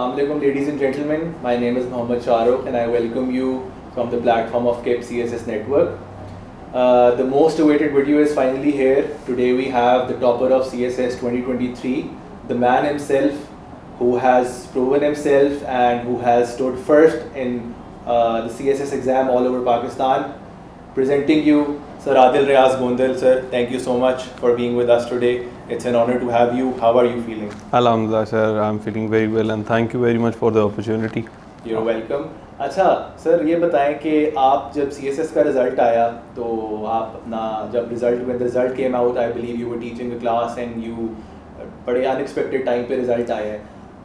Assalamu alaikum, ladies and gentlemen. My name is Mohammad Shahrukh and I welcome you from the platform of KIP CSS Network. The most awaited video is finally here. Today we have the topper of CSS 2023, the man himself who has proven himself and who has stood first in the CSS exam all over Pakistan. Presenting you, Sir Adil Riaz Gondal. Sir, thank you so much for being with us today. It's an honor to have you. How are you feeling? Alhamdulillah sir, I'm feeling very well and thank you very much for the opportunity. You're welcome. अच्छा sir ये बताएं कि आप जब CSS का result आया तो आप अपना जब result came out I believe you were teaching a class and you बड़े अनएक्सपेक्टेड टाइम पे रिज़ल्ट आया है,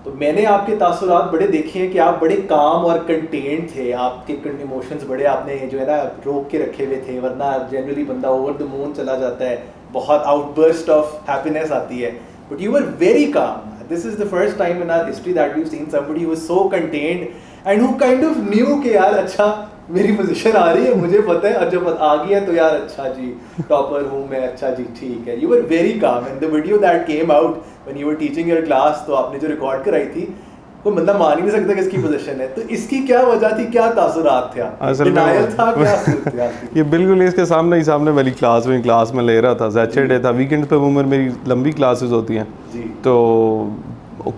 तो मैंने आपके तासुरात बड़े देखे हैं कि आप बड़े काम और कंटेंट थे, आपके इमोशंस बड़े आपने जो है ना रोक के रखे हुए थे, वरना जनरली बंदा ओवर द मून चला जाता है, बहुत आउटबर्स्ट ऑफ हैप्पीनेस आती है, but you were very calm. This is the first time in our history that we've seen somebody who was so contained and who kind of knew कि यार अच्छा मेरी पोजीशन आ रही है, मुझे पता है और जब आ गया तो यार अच्छा जी टॉपर हूँ मैं, अच्छा जी ठीक है. You were very calm and the video that came out when you were teaching your class, तो आपने जो रिकॉर्ड कराई थी कोई बंदा मान ही नहीं सकता किसकी पोजीशन है, तो इसकी क्या वजह थी, क्या तासुरात थे, डिनायल था, क्या सूरत थी? ये बिल्कुल इसके सामने वाली क्लास में ले रहा था. सैटरडे था, वीकेंड पे उम्र मेरी लंबी क्लासेस होती हैं तो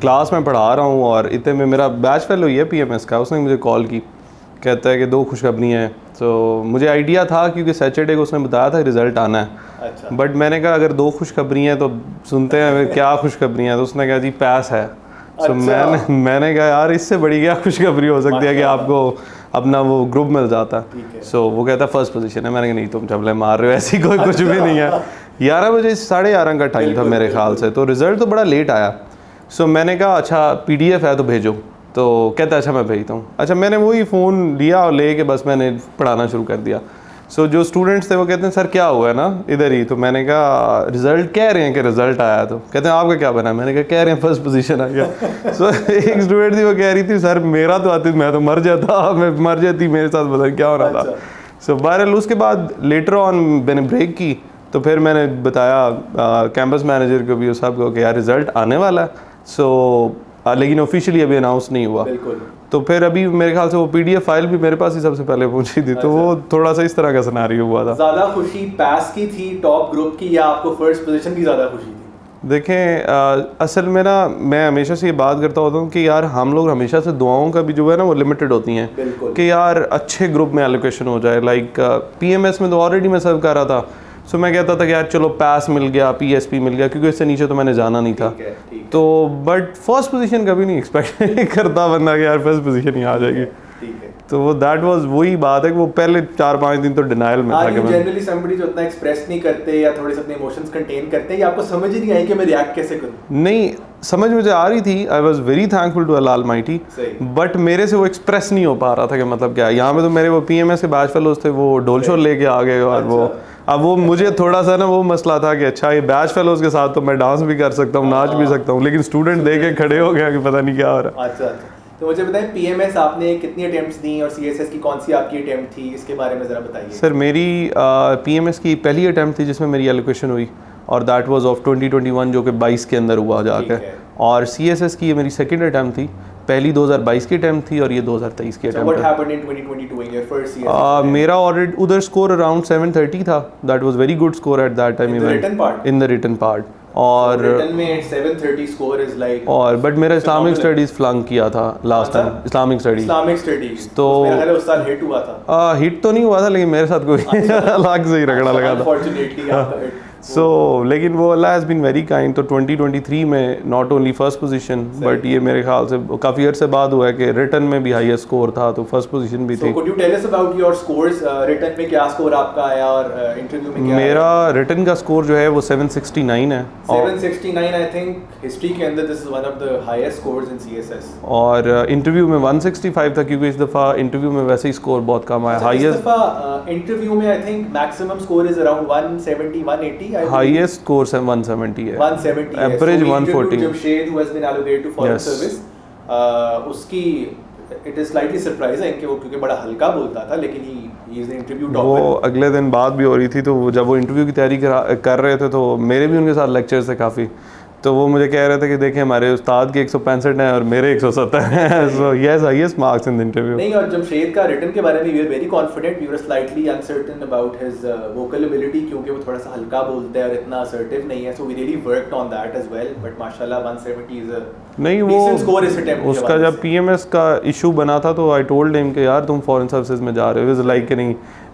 क्लास में पढ़ा रहा हूँ और इतने में मेरा बैच फेलो ही है PMS का, उसने मुझे कॉल की, कहता है कि 2 खुशखबरियाँ हैं. तो मुझे आइडिया था क्योंकि सैटरडे को उसने बताया था रिज़ल्ट आना है. अच्छा. बट मैंने कहा अगर 2 खुशखबरियाँ हैं तो सुनते हैं क्या खुशखबरियाँ हैं, तो उसने कहा जी पैस है. तो मैंने कहा यार इससे बड़ी क्या खुशखबरी हो सकती है कि आपको अपना वो ग्रुप मिल जाता है. सो वो कहता फर्स्ट पोजीशन है. मैंने कहा नहीं तुम चबले मार रहे हो, ऐसी कोई कुछ भी नहीं है. 11 बजे 11:30 का टाइम था मेरे ख्याल से, तो रिज़ल्ट तो बड़ा लेट आया. सो मैंने कहा अच्छा PDF है तो भेजो, तो कहता अच्छा मैं भेजता हूँ. अच्छा मैंने वही फ़ोन लिया और ले के बस मैंने पढ़ाना शुरू कर दिया. सो जो स्टूडेंट्स थे वो कहते हैं सर क्या हुआ है ना इधर ही, तो मैंने कहा रिज़ल्ट कह रहे हैं कि रिज़ल्ट आया, तो कहते हैं आपका क्या बना. मैंने कहा कह रहे हैं फर्स्ट पोजीशन आ गया. सो एक स्टूडेंट थी वो कह रही थी सर मेरा तो आती मैं तो मर जाती मेरे साथ पता नहीं क्या हो रहा था. सो बहरहाल उसके बाद लेटर ऑन मैंने ब्रेक की, तो फिर मैंने बताया कैंपस मैनेजर को भी, सब को कि यार रिज़ल्ट आने वाला है. सो लेकिन ऑफिशियली अभी अनाउंस नहीं हुआ. तो फिर अभी मेरे ख्याल से वो PDF फाइल भी मेरे पास ही सबसे पहले पहुंची थी. तो वो थोड़ा सा इस तरह का सिनेरियो हुआ था. ज़्यादा खुशी पास की थी टॉप ग्रुप की या आपको फर्स्ट पोजीशन की ज़्यादा खुशी थी? देखें असल में ना मैं हमेशा से ये बात करता होता हूँ कि यार हम लोग हमेशा से दुआओं का भी जो है ना वो लिमिटेड होती हैं कि यार अच्छे ग्रुप में एलोकेशन हो जाए. लाइक PMS में तो ऑलरेडी मैं सर्व कर रहा था. सो मैं कहता था कि यार चलो पास मिल गया, PSP मिल गया, क्योंकि इससे नीचे तो मैंने जाना नहीं था. तो बट फर्स्ट पोजीशन कभी नहीं एक्सपेक्ट करता बंदा कि यार फर्स्ट पोजीशन ही आ जाएगी. तो वो दैट वाज वही बात है कि वो पहले 4-5 दिन तो डिनाइल में था कि मैं जनरली समबडी जो इतना एक्सप्रेस नहीं करते या थोड़े से अपने इमोशंस कंटेन करते हैं, या आपको समझ ही नहीं आई कि मैं रिएक्ट कैसे करूं? नहीं, समझ मुझे आ रही थी. I was very thankful to Allah almighty, but मेरे से वो एक्सप्रेस नहीं हो पा रहा था कि मतलब क्या. यहाँ पे तो मेरे वो PMS के बैच फेलोज थे, वो डोल शोल लेके आ गए और वो अब वो मुझे थोड़ा सा ना वो मसला था कि अच्छा ये बैच फेलोज के साथ तो मैं डांस भी कर सकता हूँ, नाच भी सकता हूँ, लेकिन स्टूडेंट देख के खड़े हो गया कि पता नहीं क्या हो रहा. अच्छा, तो मुझे बताएं PMS आपने कितनी अटेम्प्ट्स दी और CSS की कौन सी आपकी अटेम्प्ट थी, इसके बारे में ज़रा बताइए. सर मेरी PMS की पहली अटेम्प्ट थी जिसमें मेरी एलोकेशन हुई और दैट वाज ऑफ 2021 जो कि 22 के अंदर हुआ जाके. और CSS की ये मेरी सेकंड अटेम्प्ट थी. पहली 2022 की अटेम्प्ट थी और ये 2023 की attempt. What happened in 2022 in your first CSS? मेरा ऑलरेडी उधर स्कोर अराउंड 730 था. That was very good score at that time in the written part. और रिटन में 730 स्कोर इज लाइक, और बट मेरा इस्लामिक स्टडीज फ्लंक किया था last time. Islamic studies तो मेरा ख्याल है उस साल हिट हुआ था. हिट तो नहीं हुआ था लेकिन मेरे साथ कोई अलग से ही रगड़ा लगा था अनफॉर्चुनेटली आपका हिट. सो लेकिन वो अल्लाह हैज़ बीन वेरी काइंड. तो 2023 में not only first position but ये मेरे ख्याल से काफ़ी अर्से बाद हुआ है कि रिटन में भी हाईएस्ट स्कोर था, तो फर्स्ट पोजीशन भी थी. Could you tell us about your scores? Written में क्या स्कोर आपका आया और इंटरव्यू में क्या? मेरा रिटन का स्कोर जो है वो 769 है. 769 आई थिंक हिस्ट्री के अंदर this is one of the highest scores in CSS. और इंटरव्यू में 165 था क्योंकि इस दफ़ा इंटरव्यू में वैसे ही स्कोर बहुत कम आया. हाईएस्ट दफ़ा इंटरव्यू में I think maximum score is around 170 180. Highest score 170 है. 170 average 140. Jamshed who has been allocated to foreign service, उसकी इट इज स्लाइटली सरप्राइजिंग कि वो क्योंकि बड़ा हल्का बोलता था लेकिन he is the interview topper. वो अगले दिन बात भी हो रही थी, तो जब वो इंटरव्यू की तैयारी कर रहे थे तो मेरे भी उनके साथ लेक्चर्स थे काफ़ी. तो वो मुझे कह रहे थे कि देखें हमारे उस्ताद के 165 हैं और मेरे 170 हैं, so yes highest marks in the interview. नहीं, और जमशेद का रिटन के बारे में we are very confident, we were slightly uncertain about his vocal ability, क्योंकि वो थोड़ा सा हल्का बोलता है और इतना असर्टिव नहीं है, so we really worked on that as well, but माशाल्लाह 170 इज अ नहीं decent score इस वो attempt के उसका हवाले जब से। पीएमएस का इशू बना था तो आई टोल्ड हिम कि यार तुम फॉरेन सर्विसेज में जा रहे हो, इज लाइक कि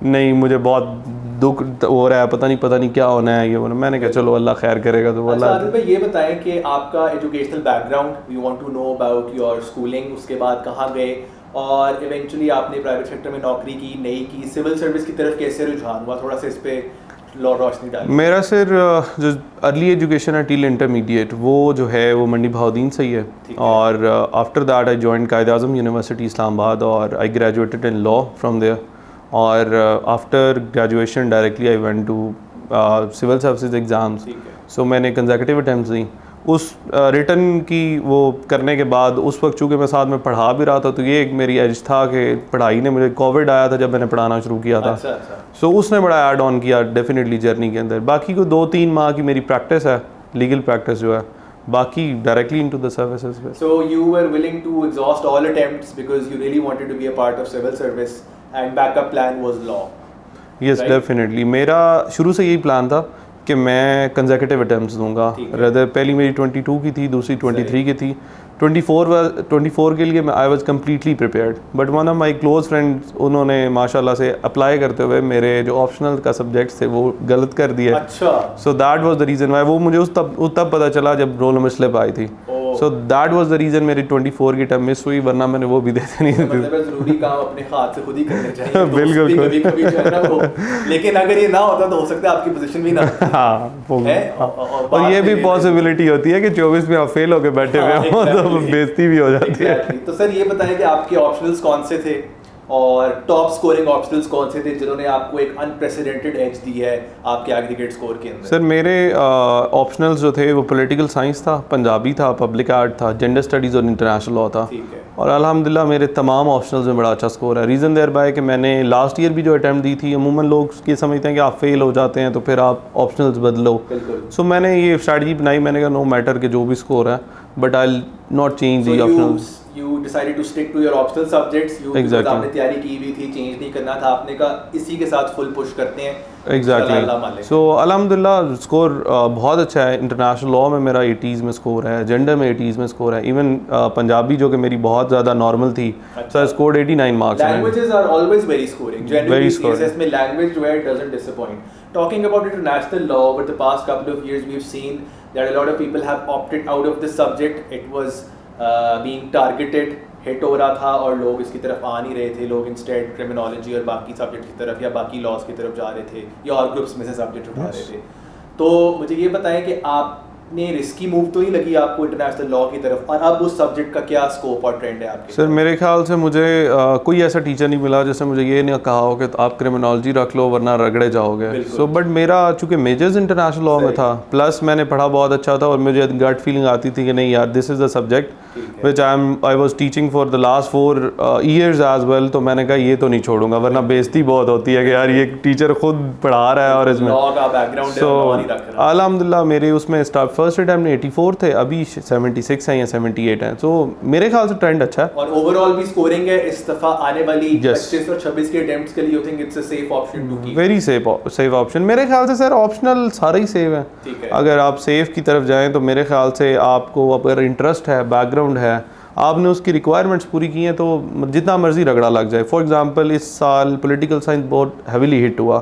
नहीं मुझे बहुत दुख हो रहा है, पता नहीं क्या होना है ये होना। मैंने कहा चलो अल्लाह खैर करेगा। तो अच्छा अल्लाह आदिल भाई ये बताएं कि आपका educational background, we want to know about your schooling, उसके बाद कहाँ गए और इवेंचुअली आपने प्राइवेट सेक्टर में नौकरी की, नहीं की, सिविल सर्विस की तरफ कैसे रुझान हुआ, थोड़ा सा इस पे रोशनी डालिए। मेरा सर जो अर्ली एजुकेशन है टिल इंटरमीडिएट वो जो है वो मंडी बहाउद्दीन से ही है, और after that I join Quaid-e-Azam university Islamabad और I graduated in law from there, और after graduation directly I went to civil services exams. So मैंने कंसेक्यूटिव अटैम्प्ट्स दी। उस रिटर्न की वो करने के बाद उस वक्त चूँकि मैं साथ में पढ़ा भी रहा था तो ये एक मेरी एज था कि पढ़ाई ने मुझे, कोविड आया था जब मैंने पढ़ाना शुरू किया था, सो उसने बड़ा ऐड ऑन किया डेफिनेटली जर्नी के अंदर। बाकी को 2-3 माह की मेरी प्रैक्टिस है, लीगल प्रैक्टिस जो है, बाकी directly into the services. So you were willing to exhaust all attempts because you really wanted to be a part of civil service and backup plan was law. Yes definitely मेरा शुरू से यही plan था कि मैं consecutive attempts दूंगा। Rather पहली मेरी 22 की थी, दूसरी 23 की थी। 24 के लिए मैं I was completely prepared, but one of my close friends उन्होंने माशाल्लाह से अप्लाई करते हुए मेरे जो ऑप्शनल का सब्जेक्ट्स थे वो गलत कर दिया। अच्छा। सो that was the reason why, वो मुझे उस तब पता चला जब रोल नंबर स्लिप आई थी। सो दैट वाज द रीज़न मेरी 24 की टर्म मिस हुई, वरना मैंने वो भी देते नहीं थी। मतलब जरूरी काम अपने हाथ से खुद ही करने चाहिए। बिल्कुल कभी जो है ना वो, लेकिन अगर ये ना होता तो हो सकता है आपकी पोजीशन भी ना होती। हाँ, और ये भी पॉसिबिलिटी होती है कि 24 में आप फेल होकर बैठे हुए हो तो बेइज्जती भी हो जाती है। तो सर ये बताएं कि आपके ऑप्शनल्स कौन से थे और टॉप स्कोरिंग ऑप्शनल्स कौन से थे जिन्होंने आपको एक अनप्रेसिडेंटेड एज दी है आपके एग्रीगेट स्कोर के अंदर? सर मेरे ऑप्शनल्स जो थे वो पॉलिटिकल साइंस था, पंजाबी था, पब्लिक आर्ट था, जेंडर स्टडीज़ और इंटरनेशनल लॉ था। और अल्हम्दुलिल्लाह मेरे तमाम ऑप्शनल्स में बड़ा अच्छा स्कोर है। रीज़न देयर बाय कि मैंने लास्ट ईयर भी जो अटैम्प्ट दी थी, अमूमन लोग ये समझते हैं कि आप फेल हो जाते हैं तो फिर आप ऑप्शनल्स बदलो। सो मैंने ये स्ट्रैटेजी बनाई, मैंने कहा नो मैटर कि जो भी स्कोर है, but I not change the optionals. You decided to stick to your optional subjects. Exactly. आपने तैयारी की हुई थी, चेंज नहीं करना था, आपने कहा इसी के साथ फुल पुश करते हैं। एग्जैक्टली। सो अल्हम्दुलिल्लाह स्कोर बहुत अच्छा है। इंटरनेशनल लॉ में मेरा 80s में स्कोर है, जेंडर में 80s में स्कोर है, इवन पंजाबी जो कि मेरी बहुत ज़्यादा नॉर्मल थी, so I scored 89 marks. Languages are always very scoring, generally CSS में लैंग्वेज जो है doesn't disappoint. Talking about international law, over the past couple of years we've seen that a lot of people have opted out of this subject. It was being targeted, hit हो रहा था और लोग इसकी तरफ आ नहीं रहे थे। लोग इंस्टेड क्रिमिनोलॉजी और बाकी सब्जेक्ट की तरफ या बाकी लॉज की तरफ जा रहे थे या और ग्रुप्स में से सब्जेक्ट उठा रहे थे। तो मुझे ये बताएं कि आपने रिस्की मूव तो नहीं लगी आपको इंटरनेशनल लॉ की तरफ, और अब उस सब्जेक्ट का क्या स्कोप और ट्रेंड है आपके? सर मेरे ख्याल से मुझे कोई ऐसा टीचर नहीं मिला जिसने मुझे ये नहीं कहा हो कि आप क्रिमिनोलॉजी रख लो वरना रगड़े जाओगे। सो बट मेरा चूँकि मेजर्स इंटरनेशनल लॉ में था, प्लस मैंने पढ़ा बहुत अच्छा था और मुझे गट फीलिंग आती थी कि नहीं यार this is the subject which I was teaching for the last 4 years as well। तो मैंने कहा ये तो नहीं छोड़ूंगा वरना बेइज्जती बहुत होती है कि यार ये टीचर खुद पढ़ा रहा है और इसमें सो अल्हम्दुलिल्लाह मेरे उसमें फर्स्ट अटैम्प्ट में 84 थे, अभी 76 हैं या 78 हैं। तो मेरे ख्याल से ट्रेंड अच्छा है और ओवरऑल भी स्कोरिंग है इस दफा आने वाली 25 और 26 के अटेम्प्ट्स के लिए। You think it's a safe option to keep? Very safe option मेरे ख्याल से सर। ऑप्शनल सारे ही सेफ है। अगर आप सेफ की तरफ जाएं तो मेरे ख्याल से आपको अगर इंटरेस्ट है, बैकग्राउंड है, आपने उसकी रिक्वायरमेंट्स पूरी की हैं तो जितना मर्जी रगड़ा लग जाए। फॉर एग्जांपल इस साल पॉलिटिकल साइंस बहुत हैवीली हिट हुआ,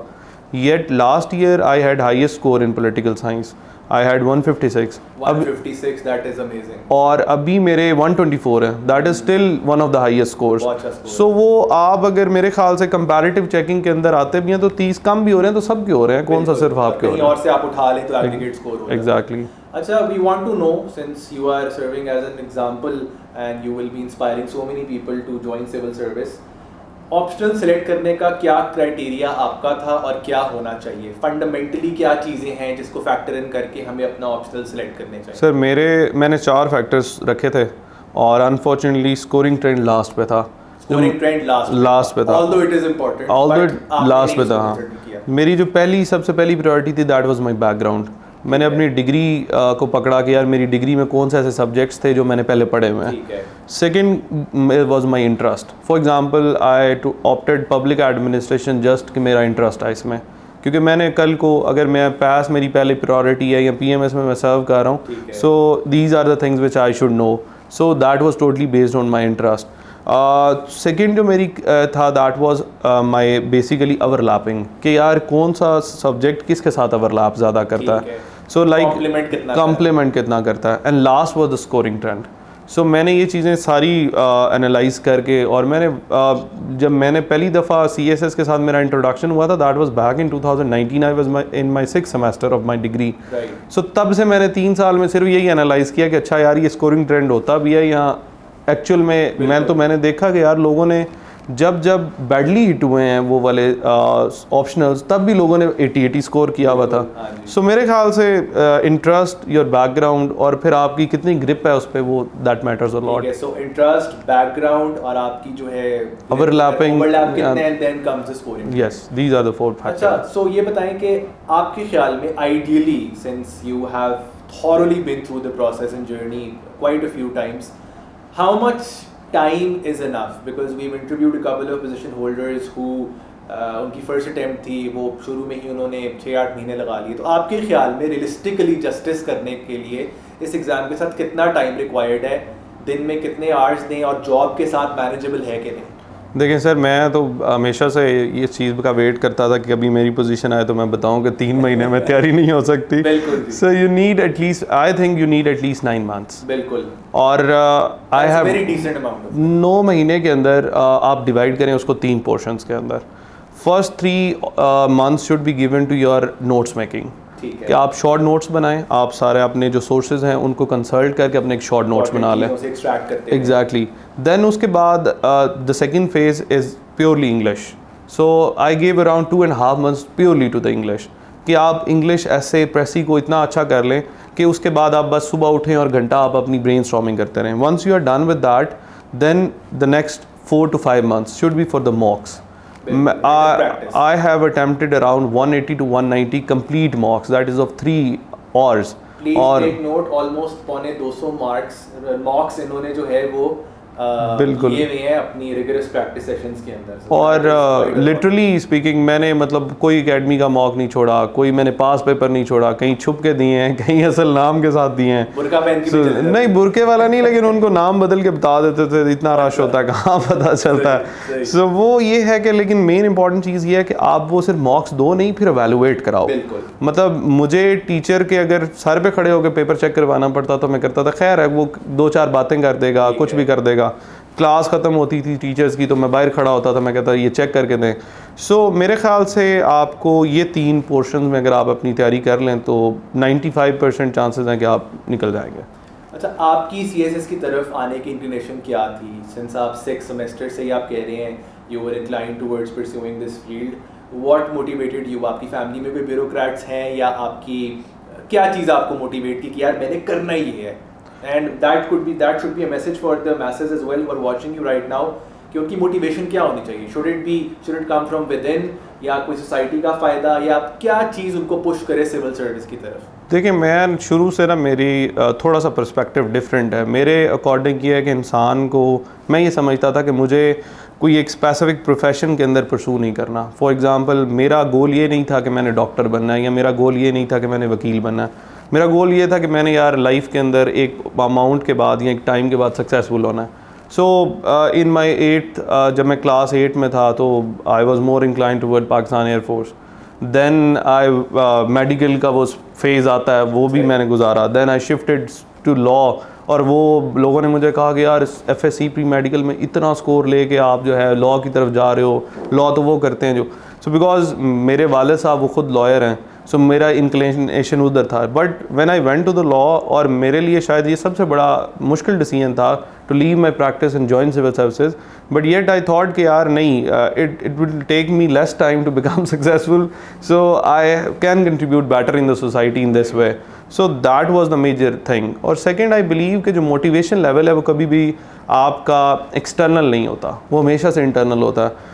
yet last year I had highest score in political science, I had 156। 156, that is amazing. और अभी मेरे 124 है, that is still one of the highest scores. So वो आप अगर मेरे ख्याल से कंपैरेटिव चेकिंग के अंदर आते भी हैं तो 30 कम भी हो रहे हैं तो सब के हो रहे हैं, कौन सा सिर्फ आपके हो रहे हैं। और से आप उठा लें तो एग्रीगेट स्कोर हो। एग्जैक्टली। अच्छा, we want to know, since you are serving as an example and you will be inspiring so many people to join civil service, optional select करने का क्या क्राइटेरिया आपका था और क्या होना चाहिए? फंडामेंटली क्या चीज़ें हैं जिसको फैक्टर इन करके हमें अपना ऑप्शनल सेलेक्ट करने चाहिए? सर मैंने 4 फैक्टर्स रखे थे और अनफॉर्चुनेटली स्कोरिंग ट्रेंड लास्ट पे था। स्कोरिंग ट्रेंड लास्ट पे था। Although it is important, last पे था। हाँ, मेरी जो सबसे पहली प्रायोरिटी थी दैट वाज माय बैकग्राउंड। मैंने अपनी डिग्री को पकड़ा कि यार मेरी डिग्री में कौन से ऐसे सब्जेक्ट्स थे जो मैंने पहले पढ़े हुए हैं। Second was my interest. For example I opted public administration just कि मेरा इंटरेस्ट है इसमें, क्योंकि मैंने कल को अगर मैं पास मेरी पहले प्रायोरिटी है या पीएमएस में मैं सर्व कर रहा हूँ, so these are the things which I should know, so that was totally based on my interest. Second जो मेरी था that was my basically overlapping, कि यार कौन सा सब्जेक्ट किसके साथ ओवरलैप ज़्यादा करता है, सो लाइक कॉम्प्लीमेंट कितना करता है। And last was the scoring trend. So मैंने ये चीज़ें सारी एनालाइज करके, और मैंने जब मैंने पहली दफ़ा CSS के साथ मेरा इंट्रोडक्शन हुआ था that was back in 2019, I was in my 6th semester of my degree. So तब से मैंने 3 साल में सिर्फ यही एनालाइज किया कि अच्छा यार ये स्कोरिंग ट्रेंड होता भी है यहाँ एक्चुअल में। मैंने देखा कि यार लोगों ने जब बैडली हिट हुए हैं वो वाले ऑप्शनल्स, तब भी लोगों ने 80 स्कोर किया हुआ था। सो मेरे ख्याल से इंटरेस्ट, योर बैकग्राउंड और फिर आपकी कितनी ग्रिप है उस पे, वो that matters a lot. So interest, background और आपकी जो है ओवरलैपिंग, कितने, and then comes the scoring. Yes, these are the 4 factors. अच्छा, सो ये बताएं कि आपके ख्याल में ideally, since you have thoroughly been through the process and journey quite a few times, how much time is enough? Because we've interviewed a couple of position holders who उनकी first attempt थी, वो शुरू में ही उन्होंने 6-8 महीने लगा लिए। तो आपके ख्याल में रियलिस्टिकली जस्टिस करने के लिए इस एग्ज़ाम के साथ कितना टाइम रिक्वायर्ड है, दिन में कितने आवर्स दें, और जॉब के साथ मैनेजेबल है कि नहीं? देखिए सर, मैं तो हमेशा से ये चीज़ का वेट करता था कि कभी मेरी पोजीशन आए तो मैं बताऊं कि 3 महीने में तैयारी नहीं हो सकती। So you need at least, I think you need at least 9 months। बिल्कुल। और I have very decent amount. 9 महीने के अंदर आप डिवाइड करें उसको 3 पोर्शंस के अंदर। First 3 months should be given to your notes making, कि आप शॉर्ट नोट्स बनाएं, आप सारे अपने जो सोर्सेज हैं उनको कंसल्ट करके अपने एक शॉर्ट नोट्स बना लें। एग्जैक्टली। देन उसके बाद the second phase is purely English. So I give around 2.5 months purely to the English, कि आप इंग्लिश ऐसे प्रेसी को इतना अच्छा कर लें कि उसके बाद आप बस सुबह उठें और घंटा आप अपनी ब्रेन स्टॉर्मिंग करते रहें। Once you are done with that, then the next 4 to 5 months should be for the mocks. I have attempted around 180 to 190 complete mocks, that is of 3 hours. Please take note, almost 250 mocks इन्होंने जो है वो बिल्कुल ये हैं अपनी rigorous practice sessions के अंदर। और लिटरली स्पीकिंग मैंने मतलब कोई एकेडमी का मॉक नहीं छोड़ा, कोई मैंने पास पेपर नहीं छोड़ा, कहीं छुप के दिए हैं, कहीं असल नाम के साथ दिए हैं। बुरका पहन के नहीं, बुरके वाला नहीं, लेकिन उनको नाम बदल के बता देते थे, इतना रश होता है कहाँ पता चलता है। सो वो ये है कि, लेकिन मेन इंपॉर्टेंट चीज़ ये है कि आप वो सिर्फ मॉक्स दो नहीं, फिर एवेलुएट कराओ। मतलब मुझे टीचर के अगर सर पे खड़े होकर पेपर चेक करवाना पड़ता तो मैं करता था, खैर है वो 2-4 बातें कर देगा, कुछ भी कर देगा। क्लास ख़त्म होती थी टीचर्स की तो मैं बाहर खड़ा होता था, मैं कहता ये चेक करके दें। सो मेरे ख्याल से आपको ये 3 पोर्शन में अगर आप अपनी तैयारी कर लें तो 95% चांसेस हैं कि आप निकल जाएंगे। अच्छा, आपकी CSS की तरफ आने की इंक्लिनेशन क्या थी? सिंस आप 6 सेमेस्टर से ही आप कह रहे हैं you were inclined towards pursuing this field, what motivated you? आपकी फैमिली में कोई ब्यूरोक्रेट्स हैं, या आपकी क्या चीज़ आपको मोटिवेट की कि यार मैंने करना ही है? And that should be a message for the masses as well who are watching you right now, कि उनकी मोटिवेशन क्या होनी चाहिए? should it come from within, या कोई सोसाइटी का फ़ायदा, या आप क्या चीज़ उनको पुश करे सिविल सर्विस की तरफ? देखिए, मैं शुरू से ना मेरी थोड़ा सा पर्सपेक्टिव डिफरेंट है। मेरे अकॉर्डिंग ये है कि इंसान को, मैं ये समझता था कि मुझे कोई एक स्पेसिफिक प्रोफेशन के अंदर परसू नहीं करना। फॉर एग्ज़ाम्पल, मेरा गोल ये नहीं था कि मैंने डॉक्टर बनना है, या मेरा गोल ये नहीं था कि मैंने वकील बनना है। मेरा गोल ये था कि मैंने यार लाइफ के अंदर एक अमाउंट के बाद या एक टाइम के बाद सक्सेसफुल होना है। सो इन माई 8th, जब मैं क्लास 8 में था तो I was more incline toward Pakistan Air Force. Then I medical का वो फेज़ आता है, वो भी मैंने गुजारा। Then I shifted to law, और वो लोगों ने मुझे कहा कि यार FSC प्री मेडिकल में इतना स्कोर लेके आप जो है लॉ की तरफ जा रहे हो, लॉ तो वो करते हैं जो। सो बिकॉज मेरे वाले साहब वो खुद लॉयर हैं, सो मेरा इंक्लिनेशन उधर था। But when I went to the law, और मेरे लिए शायद ये सबसे बड़ा मुश्किल डिसीजन था to leave my practice and join civil services, but yet I thought कि यार नहीं, it will take me less time to become successful, so I can contribute better in the society in this way. So that was the major thing. और second, I believe कि जो motivation level है वो कभी भी आपका external नहीं होता, वो हमेशा से इंटरनल होता है।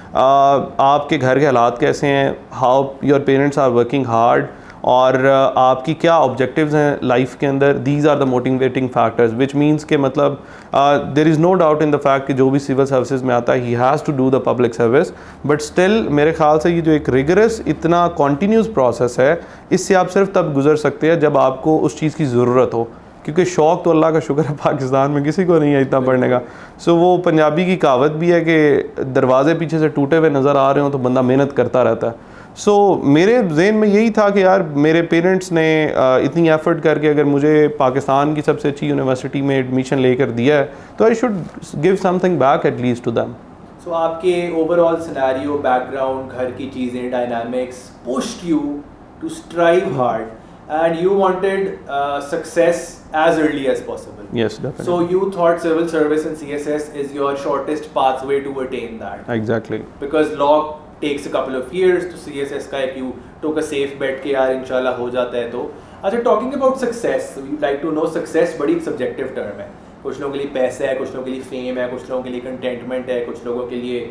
आपके घर के हालात कैसे हैं, how your parents are working hard, और आपकी क्या ऑब्जेक्टिव्स हैं लाइफ के अंदर, these are the motivating factors, which means के मतलब there is no doubt in the fact कि जो भी सिविल सर्विसेज में आता है he has to do the public service, but still मेरे ख्याल से ये जो एक रिगरस इतना कॉन्टीन्यूस प्रोसेस है, इससे आप सिर्फ तब गुजर सकते हैं जब आपको उस चीज़ की ज़रूरत हो, क्योंकि शौक़ तो अल्लाह का शुक्र है पाकिस्तान में किसी को नहीं है इतना पढ़ने का। सो वो पंजाबी की कहावत भी है कि दरवाजे पीछे से टूटे हुए नज़र आ रहे हो तो बंदा मेहनत करता रहता है। सो मेरे जहन में यही था कि यार मेरे पेरेंट्स ने इतनी एफर्ट करके अगर मुझे पाकिस्तान की सबसे अच्छी यूनिवर्सिटी में एडमिशन लेकर दिया है तो I should give something back at least to them. So आपके ओवरऑल सिनेरियो, बैकग्राउंड, घर की चीज़ें, dynamics pushed you to strive hard and you wanted success as early as possible. Yes, definitely. So you thought civil service and CSS is your shortest pathway to attain that. Exactly. Because law takes a couple of years, to CSS का if you took a safe bet कि यार इंशाल्लाह हो जाता है तो। अच्छा, talking about success, we'd like to know success बड़ी subjective term है। कुछ लोगों के लिए पैसा है, कुछ लोगों के लिए फेम है, कुछ लोगों के लिए contentment है, कुछ लोगों के लिए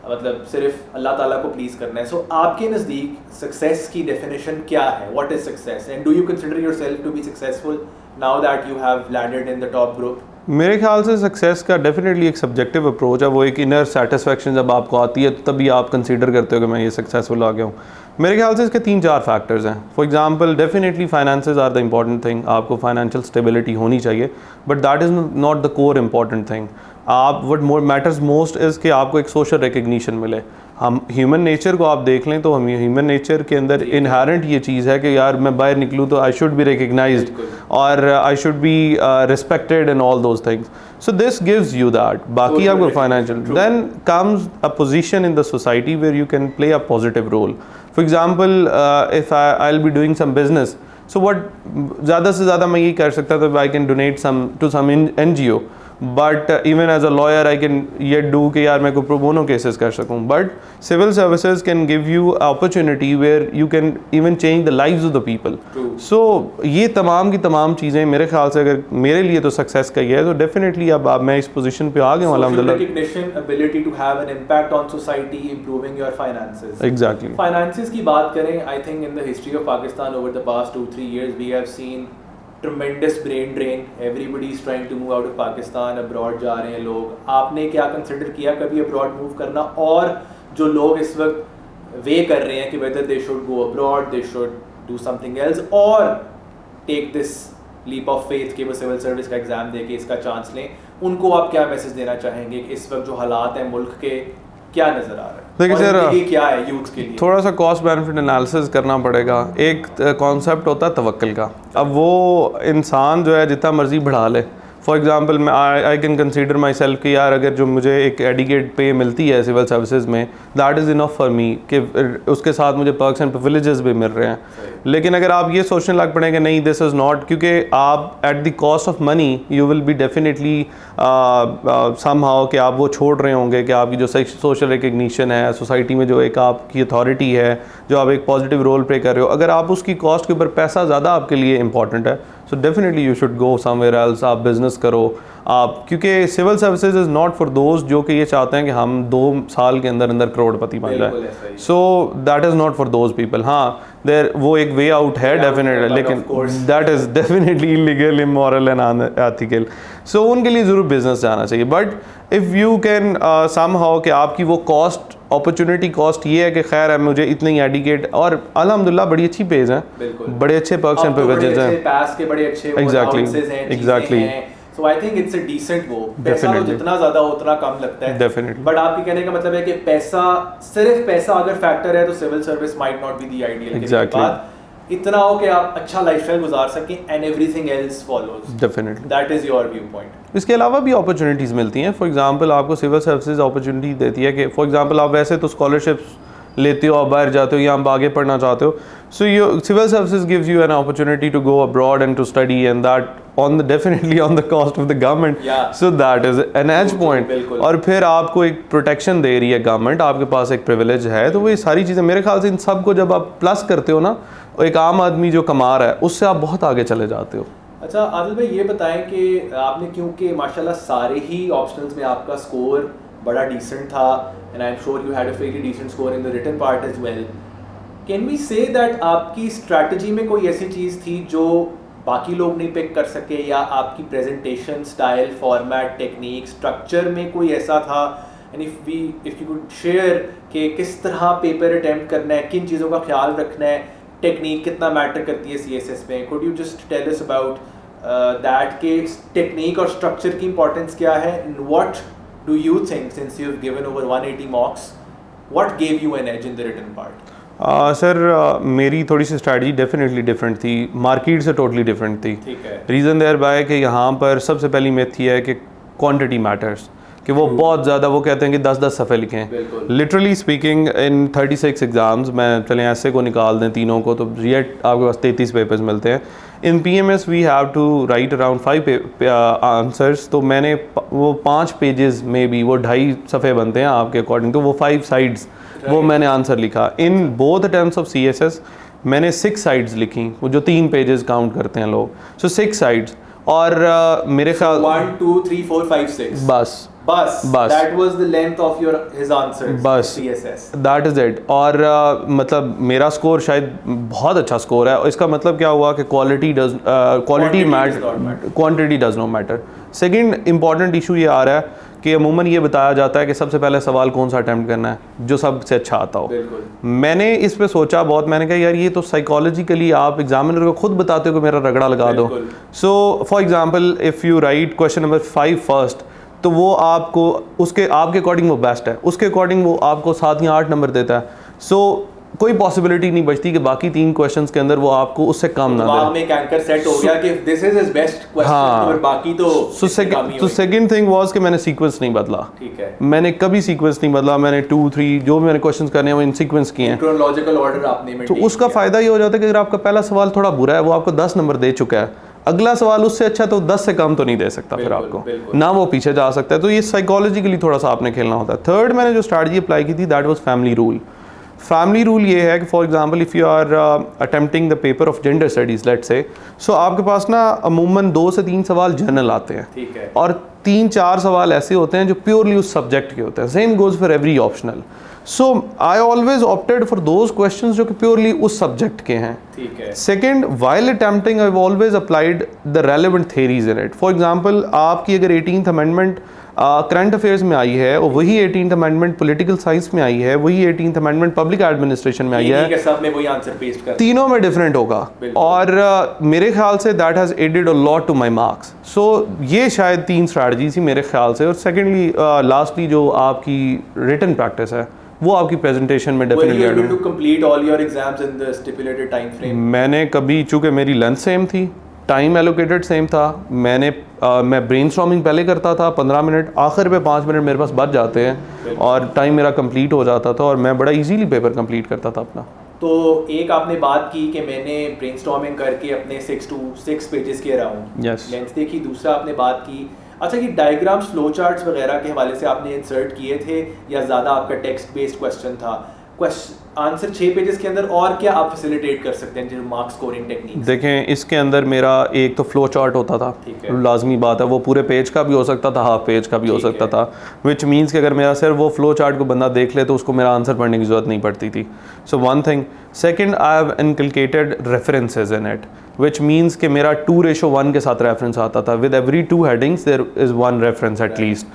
मतलब सिर्फ अल्लाह ताला को प्लीज़ करना है। सो आपके नज़दीक सक्सेस की डेफिनेशन क्या है? What is success and do you consider yourself to be successful now that you have landed in the top group? मेरे ख्याल से सक्सेस का डेफिनेटली एक सब्जेक्टिव अप्रोच है। वो एक इनर सेटिस्फेक्शन जब आपको आती है तो तभी आप कंसीडर करते हो कि मैं ये सक्सेसफुल आ गया हूँ। मेरे ख्याल से इसके 3-4 फैक्टर्स हैं। For example definitely finances are the important thing, आपको फाइनेंशियल स्टेबिलिटी होनी चाहिए, but that is not the core important thing. आप what more matters most is कि आपको एक सोशल रिकग्निशन मिले। हम ह्यूमन नेचर को आप देख लें तो हम ह्यूमन नेचर के अंदर इनहेरेंट ये चीज़ है कि यार मैं बाहर निकलूँ तो आई शुड बी रिकग्नाइज्ड और I should be respected and all those things. So this gives you that. बाकी आपको financial, then comes a position in the society where you can play a positive role. For example if I will be doing some business, so what ज़्यादा से ज़्यादा मैं ये कर सकता था, I can donate some to some NGO, but even as a lawyer I can ये do कि यार मैं को प्रो बोनो केसेस कर सकूँ। But civil services can give you opportunity where you can even change the lives of the people. So ये तमाम की तमाम चीज़ें मेरे ख्याल से अगर मेरे लिए तो सक्सेस का ही है, तो डेफिनेटली अब मैं इस पोजीशन पे आ गया हूँ अल्हम्दुलिल्लाह। Recognition, ability to have an impact on society, improving your finances. Exactly. Finances की बात करें, I think in the history of Pakistan over the past 2-3 years we have seen tremendous brain drain. Everybody is trying to move out of Pakistan, abroad जा रहे हैं लोग। आपने क्या consider किया कभी अब्रॉड मूव करना? और जो लोग इस वक्त वे कर रहे हैं कि whether they should go abroad, they should do something else और take this leap of faith कि वो सिविल सर्विस का एग्ज़ाम दे के इसका चांस लें, उनको आप क्या मैसेज देना चाहेंगे कि इस वक्त जो हालात हैं मुल्क के, क्या नज़र आ रहा है? देखिए सर, क्या है यूथ के लिए? थोड़ा सा कॉस्ट बेनिफिट एनालिसिस करना पड़ेगा। एक कॉन्सेप्ट होता है तवक्कुल का। अब वो इंसान जो है जितना मर्जी बढ़ा ले, फॉर एग्जांपल मैं I can consider my self कि यार अगर जो मुझे एक एडिकेट पे मिलती है सिविल सर्विसेज में, that is enough for me, कि उसके साथ मुझे पर्क्स एंड प्रिविलेजेस भी मिल रहे हैं। लेकिन अगर आप ये सोचने लग पड़े कि नहीं दिस इज़ नॉट, क्योंकि आप at the cost of money you will be definitely somehow कि आप वो छोड़ रहे होंगे कि आपकी जो सोशल रिकग्निशन है सोसाइटी में, जो एक आपकी अथॉरिटी है, जो आप एक पॉजिटिव रोल प्ले कर रहे हो, अगर आप उसकी कॉस्ट के ऊपर पैसा ज़्यादा आपके लिए इंपॉर्टेंट है, so definitely you should go somewhere else. आप बिजनेस करो आप, क्योंकि civil services is not for those जो कि ये चाहते हैं कि हम 2 साल के अंदर अंदर करोड़पति बन जाए। So that is not for those people. हाँ, देर वो एक वे आउट है डेफिनेटली, लेकिन that is definitely illegal, immoral and unethical. So उनके लिए ज़रूर बिजनेस जाना चाहिए। But if you can somehow कि आपकी वो कॉस्ट, अपॉर्चुनिटी कॉस्ट ये है कि खैर है मुझे इतनी एडिकेट, और अल्हम्दुलिल्लाह बड़ी अच्छी पेज हैं, बड़े अच्छे पर्क्स एंड प्रिविलेजेस हैं। Exactly. So I think it's a decent वो पैसा तो जितना ज़्यादा उतना कम लगता है। Definitely. बट आपके कहने का मतलब है कि पैसा, सिर्फ पैसा अगर फैक्टर है तो civil service might not be the ideal. Exactly. इतना हो कि आप अच्छा लाइफस्टाइल गुजार सकें and everything else follows. Definitely, that is your view point. इसके अलावा भी अपॉर्चुनिटीज़ मिलती हैं। फॉर एग्जांपल आपको सिविल सर्विसेज अपॉर्चुनिटी देती है कि फॉर एग्जांपल आप वैसे तो स्कॉलरशिप्स लेते हो, आप बाहर जाते हो या आप आगे पढ़ना चाहते हो, so you civil services gives you an opportunity to go abroad and to study, and that on the definitely on the cost of the government. So that is an edge point. और फिर आपको एक protection दे रही है government, आपके पास एक privilege है, तो वो ये सारी चीज़ें मेरे ख्याल से इन सब को जब आप प्लस करते हो ना, एक आम आदमी जो कमा रहा है उससे आप बहुत आगे चले जाते हो। अच्छा आदिल भाई, ये बताएं कि आपने, क्योंकि माशाल्लाह सारे ही ऑप्शनल्स में आपका स्कोर बड़ा डिसेंट था, and I am sure you had a very decent score in the written part as well, can we say that आपकी स्ट्रैटेजी में कोई ऐसी चीज़ थी जो बाकी लोग नहीं पिक कर सके, या आपकी presentation style, format, technique, structure में कोई ऐसा था? And if you could share कि किस तरह पेपर अटेम्प्ट करना है, किन चीज़ों का ख्याल रखना है, टेक्निक कितना मैटर करती है CSS में, could you just tell us about that के टेक्निक और स्ट्रक्चर की इंपॉर्टेंस क्या है? What do you think, since you have given over 180 mocks, what gave you an edge in the written part? Sir मेरी थोड़ी सी strategy definitely different थी, market से टोटली डिफरेंट थी। ठीक है। रीज़न देयर बाय कि यहाँ पर सबसे पहली मिथ ये है कि क्वांटिटी मैटर्स, कि वो बहुत ज़्यादा, वो कहते हैं कि 10-10 सफ़े लिखें। लिटरली स्पीकिंग इन 36 एग्ज़ाम्स, मैं चलें ऐसे को निकाल दें तीनों को, तो येट आपके पास 33 पेपर्स मिलते हैं। In PMS we have to write around 5 answers, तो मैंने वो 5 पेजेस में भी वो 2.5 सफ़े बनते हैं आपके अकॉर्डिंग, तो वो 5 साइड्स वो मैंने आंसर लिखा। In both attempts of CSS मैंने 6 साइड्स लिखी, वो जो 3 पेजेस काउंट करते हैं लोग, सो 6 साइड्स। और मेरे ख्याल 1 2 3 4 5 6 बस that was the length of his answers बस CSS, that is it। और मतलब मेरा स्कोर शायद बहुत अच्छा स्कोर है, इसका मतलब क्या हुआ कि quality quantity does not matter. Second important issue ये आ रहा है कि अमूमन ये बताया जाता है कि सबसे पहले सवाल कौन सा अटैम्प्ट करना है जो सबसे अच्छा आता हो। मैंने इस पे सोचा बहुत, मैंने कहा यार ये तो साइकोलॉजिकली आप एग्जामिनर को खुद बताते हो कि मेरा रगड़ा लगा दो। So for example if you right question number 5 first, तो वो आपको उसके आपके अकॉर्डिंग वो बेस्ट है, उसके अकॉर्डिंग वो आपको 7 या 8 नंबर देता है। सो कोई पॉसिबिलिटी नहीं बचती कि बाकी 3 क्वेश्चंस के अंदर वो आपको उससे कम ना दे। में एक एंकर सेट हो गया कि this is his best question, और बाकी तो सेकंड थिंग वाज कि मैंने सीक्वेंस नहीं बदला। ठीक है। मैंने कभी सीक्वेंस नहीं बदला, मैंने 2 3 जो मैंने क्वेश्चंस करने हैं वो इन सीक्वेंस किए हैं, क्रोनोलॉजिकल ऑर्डर आपने मेंटेन। तो उसका फायदा ये हो जाता है कि अगर आपका पहला सवाल थोड़ा बुरा है, वो आपको 10 नंबर दे चुका है, अगला सवाल उससे अच्छा तो 10 से कम तो नहीं दे सकता फिर आपको ना, वो पीछे जा सकता है। तो ये साइकोलॉजिकली थोड़ा सा आपने खेलना होता है। थर्ड मैंने जो स्ट्रैटेजी अप्लाई की थी that was family rule. Family rule ये है कि for example if you are attempting the paper of gender studies let's say, so आपके पास ना अमूमन 2 से 3 सवाल जनरल आते हैं। ठीक है। और 3-4 सवाल ऐसे होते हैं जो प्योरली उस सब्जेक्ट के होते हैं। Same goes for every optional. So I always opted for those questions जो कि प्योरली उस सब्जेक्ट के हैं। ठीक है। Second, while attempting I always applied the relevant theories in it. For example आपकी अगर 18th अमेंडमेंट करंट अफेयर्स में आई है, और वही 18th अमेंडमेंट पॉलिटिकल साइंस में आई है, वही 18th अमेंडमेंट पब्लिक एडमिनिस्ट्रेशन में आई है, सब में वही आंसर पेस्ट कर, तीनों में डिफरेंट होगा। और मेरे ख्याल से that has added a lot to my marks. So ये शायद 3 स्ट्रैटेजी थी मेरे ख्याल से। और सेकेंडली लास्टली जो आपकी रिटन प्रैक्टिस है वो आपकी प्रेजेंटेशन में डेफिनेटली मैंने कभी, चूँकि मेरी लेंथ सेम थी, टाइम एलोकेटेड सेम था, मैं ब्रेनस्टॉर्मिंग पहले करता था 15 मिनट, आखिर पे 5 मिनट मेरे पास बच जाते हैं और टाइम मेरा कंप्लीट हो जाता था और मैं बड़ा इजीली पेपर कंप्लीट करता था अपना। तो एक आपने बात की कि मैंने ब्रेनस्टॉर्मिंग करके अपने 6 पेजेस के अराउंड लेंथ देखी। दूसरा आपने बात की अच्छा कि डायग्राम्स, फ्लो चार्ट्स वगैरह के हवाले से आपने इंसर्ट किए थे या ज़्यादा आपका टेक्स्ट बेस्ड क्वेश्चन था? आंसर 6 पेजेस के अंदर और क्या आप फैसिलिटेट कर सकते हैं जो मार्क स्कोरिंग टेक्निक? देखें, इसके अंदर मेरा एक तो फ्लो चार्ट होता था, लाजमी बात है, वो पूरे पेज का भी हो सकता था, हाफ पेज का भी हो सकता था, विच मीन्स कि अगर मेरा सिर्फ वो फ्लो चार्ट को बंदा देख ले तो उसको मेरा आंसर पढ़ने की ज़रूरत नहीं पड़ती थी। So one thing. Second, I have inculcated references in it, which means कि मेरा 2:1 के साथ रेफरेंस आता था। With every 2 headings there is 1 reference एट लीस्ट।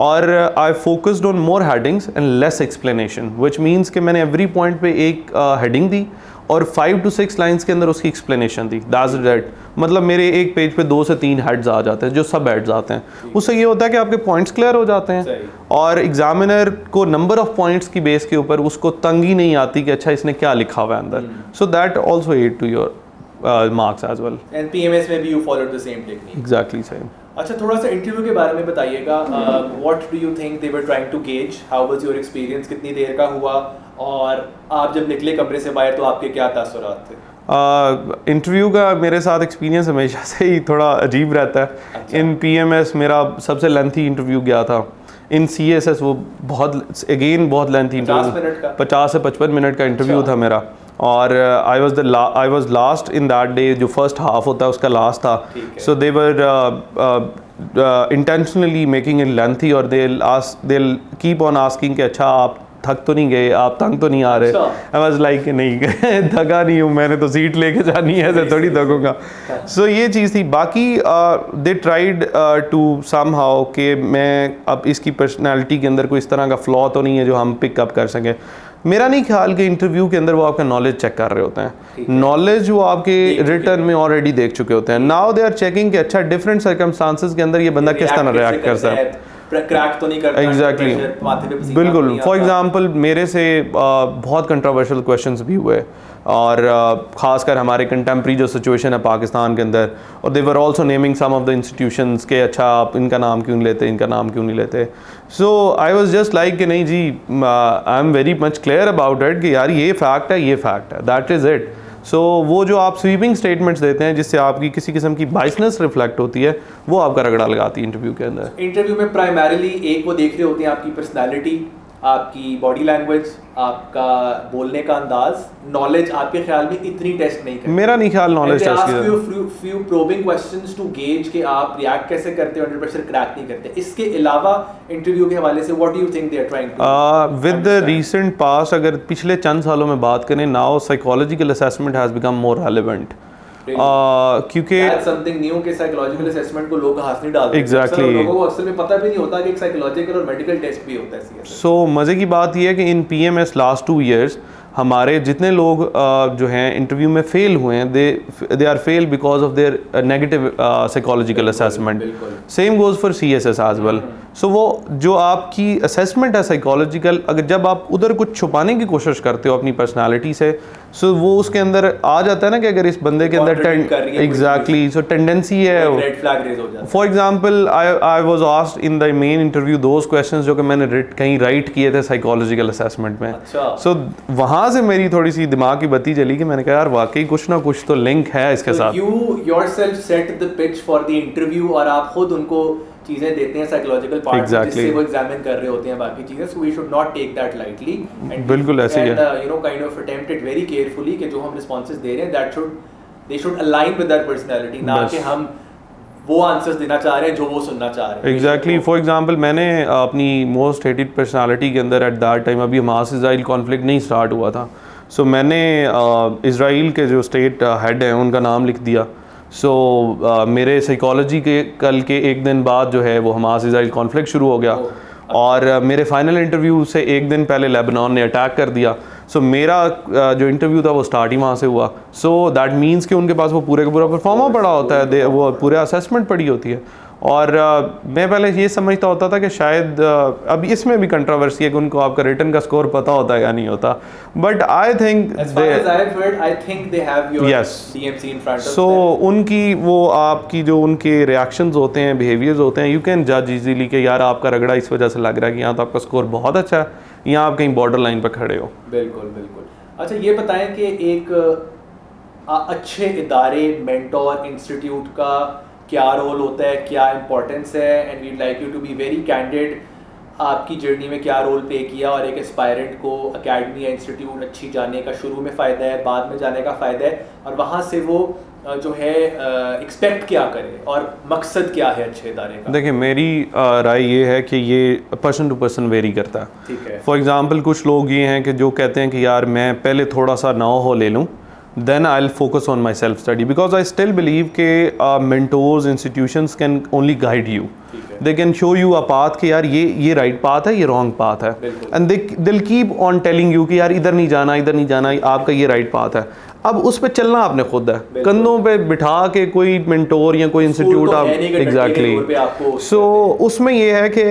और I focused on more headings and less explanation, which means कि मैंने एवरी पॉइंट पे एक हेडिंग दी और 5 to 6 लाइन्स के अंदर उसकी एक्सप्लेनेशन दी। That's it. मतलब मेरे एक पेज पे 2 से 3 हेड्स आ जाते हैं जो सब हेड्स आते हैं। उससे ये होता है कि आपके पॉइंट्स क्लियर हो जाते हैं और एग्जामिनर को नंबर ऑफ पॉइंट्स की बेस के ऊपर उसको तंगी नहीं आती कि अच्छा इसने क्या लिखा हुआ है अंदर। So that also add to your marks as well. And PMS में भी you followed the same technique. Exactly same. अच्छा, थोड़ा सा इंटरव्यू के बारे में बताइएगा। What do you think they were trying to gauge? How was your experience? कितनी देर का हुआ और आप जब निकले कमरे से बाहर तो आपके क्या तासुरात थे? इंटरव्यू का मेरे साथ एक्सपीरियंस हमेशा से ही थोड़ा अजीब रहता है। अच्छा। इन PMS मेरा सबसे लेंथी इंटरव्यू गया था। इन CSS वो बहुत लेंथी इंटरव्यू, 50 से 55 मिनट का इंटरव्यू था मेरा। और I was last in that day, जो फर्स्ट हाफ होता है उसका लास्ट था। सो दे वर इंटेंशनली मेकिंग इन लेंथी और दे कीप ऑन आस्किंग कि अच्छा आप थक तो नहीं गए, आप तंग तो नहीं आ रहे? आई वाज लाइक नहीं थका नहीं हूँ, मैंने तो सीट लेके जानी है, ऐसे थोड़ी थकूंगा। सो ये चीज़ थी। बाकी they tried to somehow कि मैं अब इसकी पर्सनैलिटी के अंदर कोई इस तरह का फ्लॉ तो नहीं है जो हम पिकअप कर सकें। मेरा नहीं ख्याल कि इंटरव्यू के अंदर वो आपका नॉलेज चेक कर रहे होते हैं, नॉलेज वो आपके रिटर्न में ऑलरेडी देख चुके होते हैं। नाउ दे आर चेकिंग कि अच्छा डिफरेंट सर्कमस्टांसेस के अंदर ये बंदा किस तरह रिएक्ट कर सकता है, क्रैक तो नहीं करता। एग्जैक्टली, बिल्कुल। फॉर एग्जांपल मेरे से बहुत कंट्रोवर्शियल क्वेश्चंस भी हुए, और ख़ासकर हमारे कंटेम्प्रेरी जो सिचुएशन है पाकिस्तान के अंदर, और they were also naming some of the institutions के अच्छा आप इनका नाम क्यों नहीं लेते, इनका नाम क्यों नहीं लेते। So I was just like कि नहीं जी, I am very much clear about it कि यार ये फैक्ट है, ये फैक्ट है, दैट इज़ इट। सो वो जो आप स्वीपिंग स्टेटमेंट्स देते हैं जिससे आपकी किसी किस्म की बाइसनेस रिफ्लेक्ट होती है, वो आपका रगड़ा लगाती है इंटरव्यू के अंदर। इंटरव्यू में प्राइमरीली एक वो देख रहे होते हैं आपकी पर्सनालिटी, आपकी बॉडी लैंग्वेज, आपका बोलने का अंदाज। नॉलेज आपके ख्याल में इतनी टेस्ट नहीं करते? मेरा नहीं ख्याल नॉलेज टेस्ट की। Few probing questions to gauge कि आप रिएक्ट कैसे करते हो, 100% क्रैक नहीं करते। इसके अलावा इंटरव्यू के हवाले से what do you think they are trying to with the recent past, अगर पिछले चंद सालों में बात करें, now psychological assessment has become more relevant. क्योंकि समथिंग न्यू के साइकोलॉजिकल असेसमेंट को लोग हाथ नहीं डालते। एग्जैक्टली, लोगों को असल में पता भी नहीं होता कि एक साइकोलॉजिकल और मेडिकल टेस्ट भी होता है। सो मज़े की बात यह है कि इन पीएमएस लास्ट 2 years हमारे जितने लोग जो हैं इंटरव्यू में फेल हुए हैं, they are fail because of their negative psychological assessment. Same goes for CSS as well. So वो जो आपकी असेसमेंट है साइकोलॉजिकल, अगर जब आप उधर कुछ छुपाने की कोशिश करते हो अपनी पर्सनालिटी से, सो वो उसके अंदर आ जाता है ना कि अगर इस बंदे के अंदर एग्जैक्टली सो टेंडेंसी है। For example I was asked in the main interview those questions जो कि मैंने कहीं राइट किए थे साइकोलॉजिकल असेसमेंट में। सो वहाँ से मेरी थोड़ी सी दिमाग की बत्ती जली कि मैंने कहा यार वाकई कुछ ना कुछ तो लिंक है इसके साथ। You yourself set the pitch for the interview, और आप खुद उनको चीजें देते हैं साइकोलॉजिकल पार्ट जिससे वो एग्जामिन कर रहे होते हैं बाकी चीजें। So we should not take that lightly and बिल्कुल ऐसे ही है, you know kind of attempt it very carefully कि जो हम रिस्पांसेस दे रहे हैं they should align with their personality, ना कि हम वो आंसर्स देना चाह रहे हैं जो वो सुनना चाह रहे हैं। एग्जैक्टली। फॉर एग्जांपल मैंने अपनी मोस्ट हेटेड पर्सनालिटी के अंदर एट दैट टाइम, अभी हमास इजराइल कॉन्फ्लिक्ट नहीं स्टार्ट हुआ था, सो मैंने इजराइल के जो स्टेट हेड हैं उनका नाम लिख दिया। सो मेरे साइकोलॉजी के कल के एक दिन बाद जो है वो हमास इजराइल कॉन्फ्लिक्ट शुरू हो गया, और मेरे फाइनल इंटरव्यू से एक दिन पहले लेबनान ने अटैक कर दिया। सो मेरा जो इंटरव्यू था वो स्टार्ट ही वहाँ से हुआ। सो दैट मीन्स कि उनके पास वो पूरे का पूरा परफॉर्मा पड़ा होता है, वो पूरे असेसमेंट पड़ी होती है। और मैं पहले ये समझता होता था कि शायद अब इसमें भी कंट्रोवर्सी है कि उनको आपका रिटर्न का स्कोर पता होता है या नहीं होता, बट आई थिंक सो उनकी वो आपकी जो उनके रिएक्शंस होते हैं, बिहेवियर्स होते हैं, यू कैन जज इजीली कि यार आपका रगड़ा इस वजह से लग रहा है कि यहाँ तो आपका स्कोर बहुत अच्छा है, यहाँ आप कहीं बॉर्डर लाइन पर खड़े हो। बिल्कुल बिल्कुल। अच्छा ये बताएं कि एक अच्छे इदारे, मेंटोर, इंस्टीट्यूट का क्या रोल होता है, क्या इंपॉर्टेंस है, and we'd like you to be very candid, आपकी जर्नी में क्या रोल प्ले किया, और एक एस्पायरेंट को एकेडमी या इंस्टीट्यूट अच्छी जाने का शुरू में फ़ायदा है, बाद में जाने का फ़ायदा है, और वहाँ से वो जो है एक्सपेक्ट क्या करे और मकसद क्या है अच्छे इदारे का। देखिए मेरी राय ये है कि ये पर्सन टू पर्सन वेरी करता है। ठीक है। फॉर एग्जांपल कुछ लोग ये हैं कि जो कहते हैं कि यार मैं पहले थोड़ा सा नाउ हो ले लूँ, then I'll focus on my self study, because I still believe कि mentors, institutions can only guide you, they can show you a path कि यार ये right path है, ये wrong path है, and they'll keep on telling you कि यार इधर नहीं जाना, इधर नहीं जाना, आपका ये right path है। अब उस पे चलना आपने खुद है, कंधों पे बिठा के कोई मेंटोर या कोई इंस्टीट्यूट आप एग्जैक्टली। सो उसमें ये है कि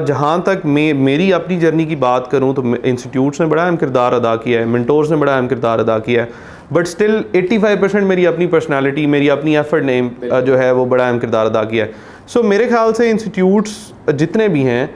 जहाँ तक मेरी अपनी जर्नी की बात करूँ तो इंस्टीट्यूट्स ने बड़ा अहम किरदार अदा किया है, मेंटोर्स ने बड़ा अहम किरदार अदा किया है, बट स्टिल 85% मेरी अपनी पर्सनालिटी, मेरी अपनी एफर्ट ने जो है वो बड़ा अहम किरदार अदा किया है। सो मेरे ख्याल से इंस्टीट्यूट्स जितने भी हैं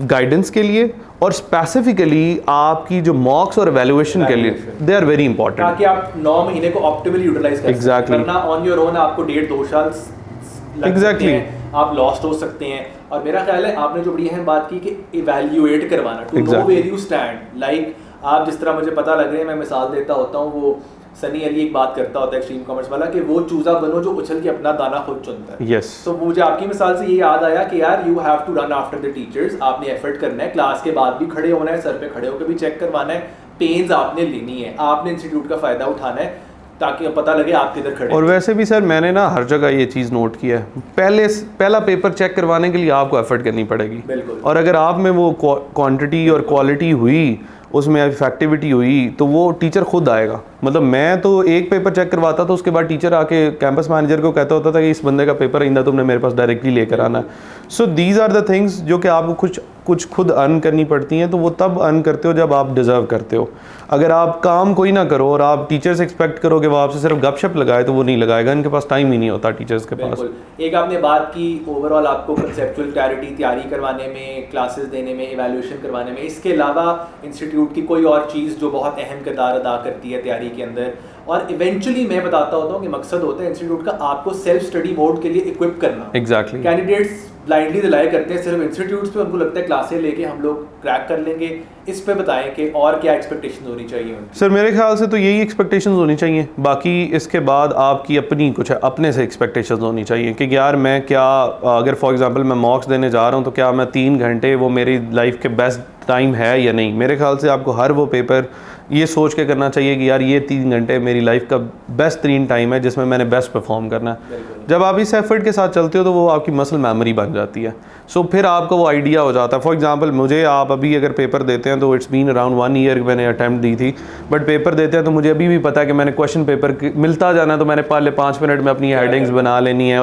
गाइडेंस के लिए और स्पेसिफिकली आपकी जो मॉक्स और एवेल्युएशन के लिए, दे आर वेरी इंपॉर्टेंट, ताकि आप 9 महीने को ऑप्टिमली यूटिलाइज कर एग्जैक्टली, वरना ऑन योर ओन आपको 1.5-2 साल एग्जैक्टली आप लॉस्ट हो सकते हैं। और मेरा ख्याल है आपने जो बड़ी अहम बात की कि इवैल्यूएट करवाना, to know where you stand. Like आप जिस तरह मुझे पता लग रहा है, मैं मिसाल देता होता हूँ, वो सनी अली एक बात करता होता है एक्सट्रीम कॉमर्स वाला कि वो चूजा बनो जो उछल के अपना दाना खुद चुनता है। यस तो मुझे आपकी मिसाल से ये याद आया कि यार you have to run after the teachers, आपने एफर्ट करना है, क्लास के बाद भी खड़े होना है, सर पे खड़े होकर भी चेक करवाना है, पेन्स आपने लेनी है, आपने इंस्टीट्यूट का फ़ायदा उठाना है ताकि पता लगे आप किधर खड़े। और वैसे भी सर मैंने ना हर जगह ये चीज़ नोट किया है, पहला पेपर चेक करवाने के लिए आपको एफर्ट करनी पड़ेगी। बिल्कुल। और अगर आप में वो क्वांटिटी और क्वालिटी हुई, उसमें इफेक्टिविटी हुई, तो वो टीचर खुद आएगा। मतलब मैं तो एक पेपर चेक करवाता था, उसके बाद टीचर आके कैंपस मैनेजर को कहता होता था कि इस बंदे का पेपर आइंदा तुमने मेरे पास डायरेक्टली लेकर आना है। So these are the things जो कि आपको कुछ खुद अर्न करनी पड़ती हैं, तो वो तब अर्न करते हो जब आप डिज़र्व करते हो। अगर आप काम कोई ना करो और आप टीचर से एक्सपेक्ट करो कि वो आपसे सिर्फ गपशप लगाए, तो वो नहीं लगाएगा, इनके पास टाइम ही नहीं होता टीचर्स के पास। एक आपने बात की ओवरऑल आपको कंसेप्चुअल क्लैरिटी तैयारी करवाने में, क्लासेस देने में, इवैल्यूएशन करवाने में, इसके अलावा इंस्टीट्यूट की कोई और चीज़ जो बहुत अहम किरदार अदा करती है तैयारी के अंदर। और इवेंचुअली मैं बताता होता हूँ कि मकसद होता है इंस्टीट्यूट का आपको सेल्फ स्टडी मोड के लिए इक्विप करना। एग्जैक्टली। कैंडिडेट्स ब्लाइंडली रिलाई करते हैं सिर्फ इंस्टीट्यूट्स पे, उनको लगता है क्लासें लेके हम लोग क्रैक कर लेंगे। इस पे बताएं कि और क्या एक्सपेक्टेशंस होनी चाहिए उनकी? सर मेरे ख्याल से तो यही एक्सपेक्टेशंस होनी चाहिए, बाकी इसके बाद आपकी अपनी कुछ है अपने से एक्सपेक्टेशंस होनी चाहिए कि यार मैं क्या, अगर फॉर एग्जांपल मैं मॉक्स देने जा रहा हूँ तो क्या मैं 3 घंटे वो मेरी लाइफ के बेस्ट टाइम है या नहीं। मेरे ख्याल से आपको हर वो पेपर ये सोच के करना चाहिए कि यार ये 3 घंटे मेरी लाइफ का बेस्ट 3 टाइम है जिसमें मैंने बेस्ट परफॉर्म करना है। जब आप इस एफर्ट के साथ चलते हो तो वो आपकी मसल मेमोरी बन जाती है। सो फिर आपको वो आइडिया हो जाता है। फॉर एग्जांपल मुझे आप अभी अगर पेपर देते हैं तो इट्स बीन अराउंड 1 ईयर मैंने अटैम्प्ट दी थी, बट पेपर देते हैं तो मुझे अभी भी पता है कि मैंने क्वेश्चन पेपर मिलता जाना है, तो मैंने पहले 5 मिनट में अपनी हेडिंग्स बना लेनी है।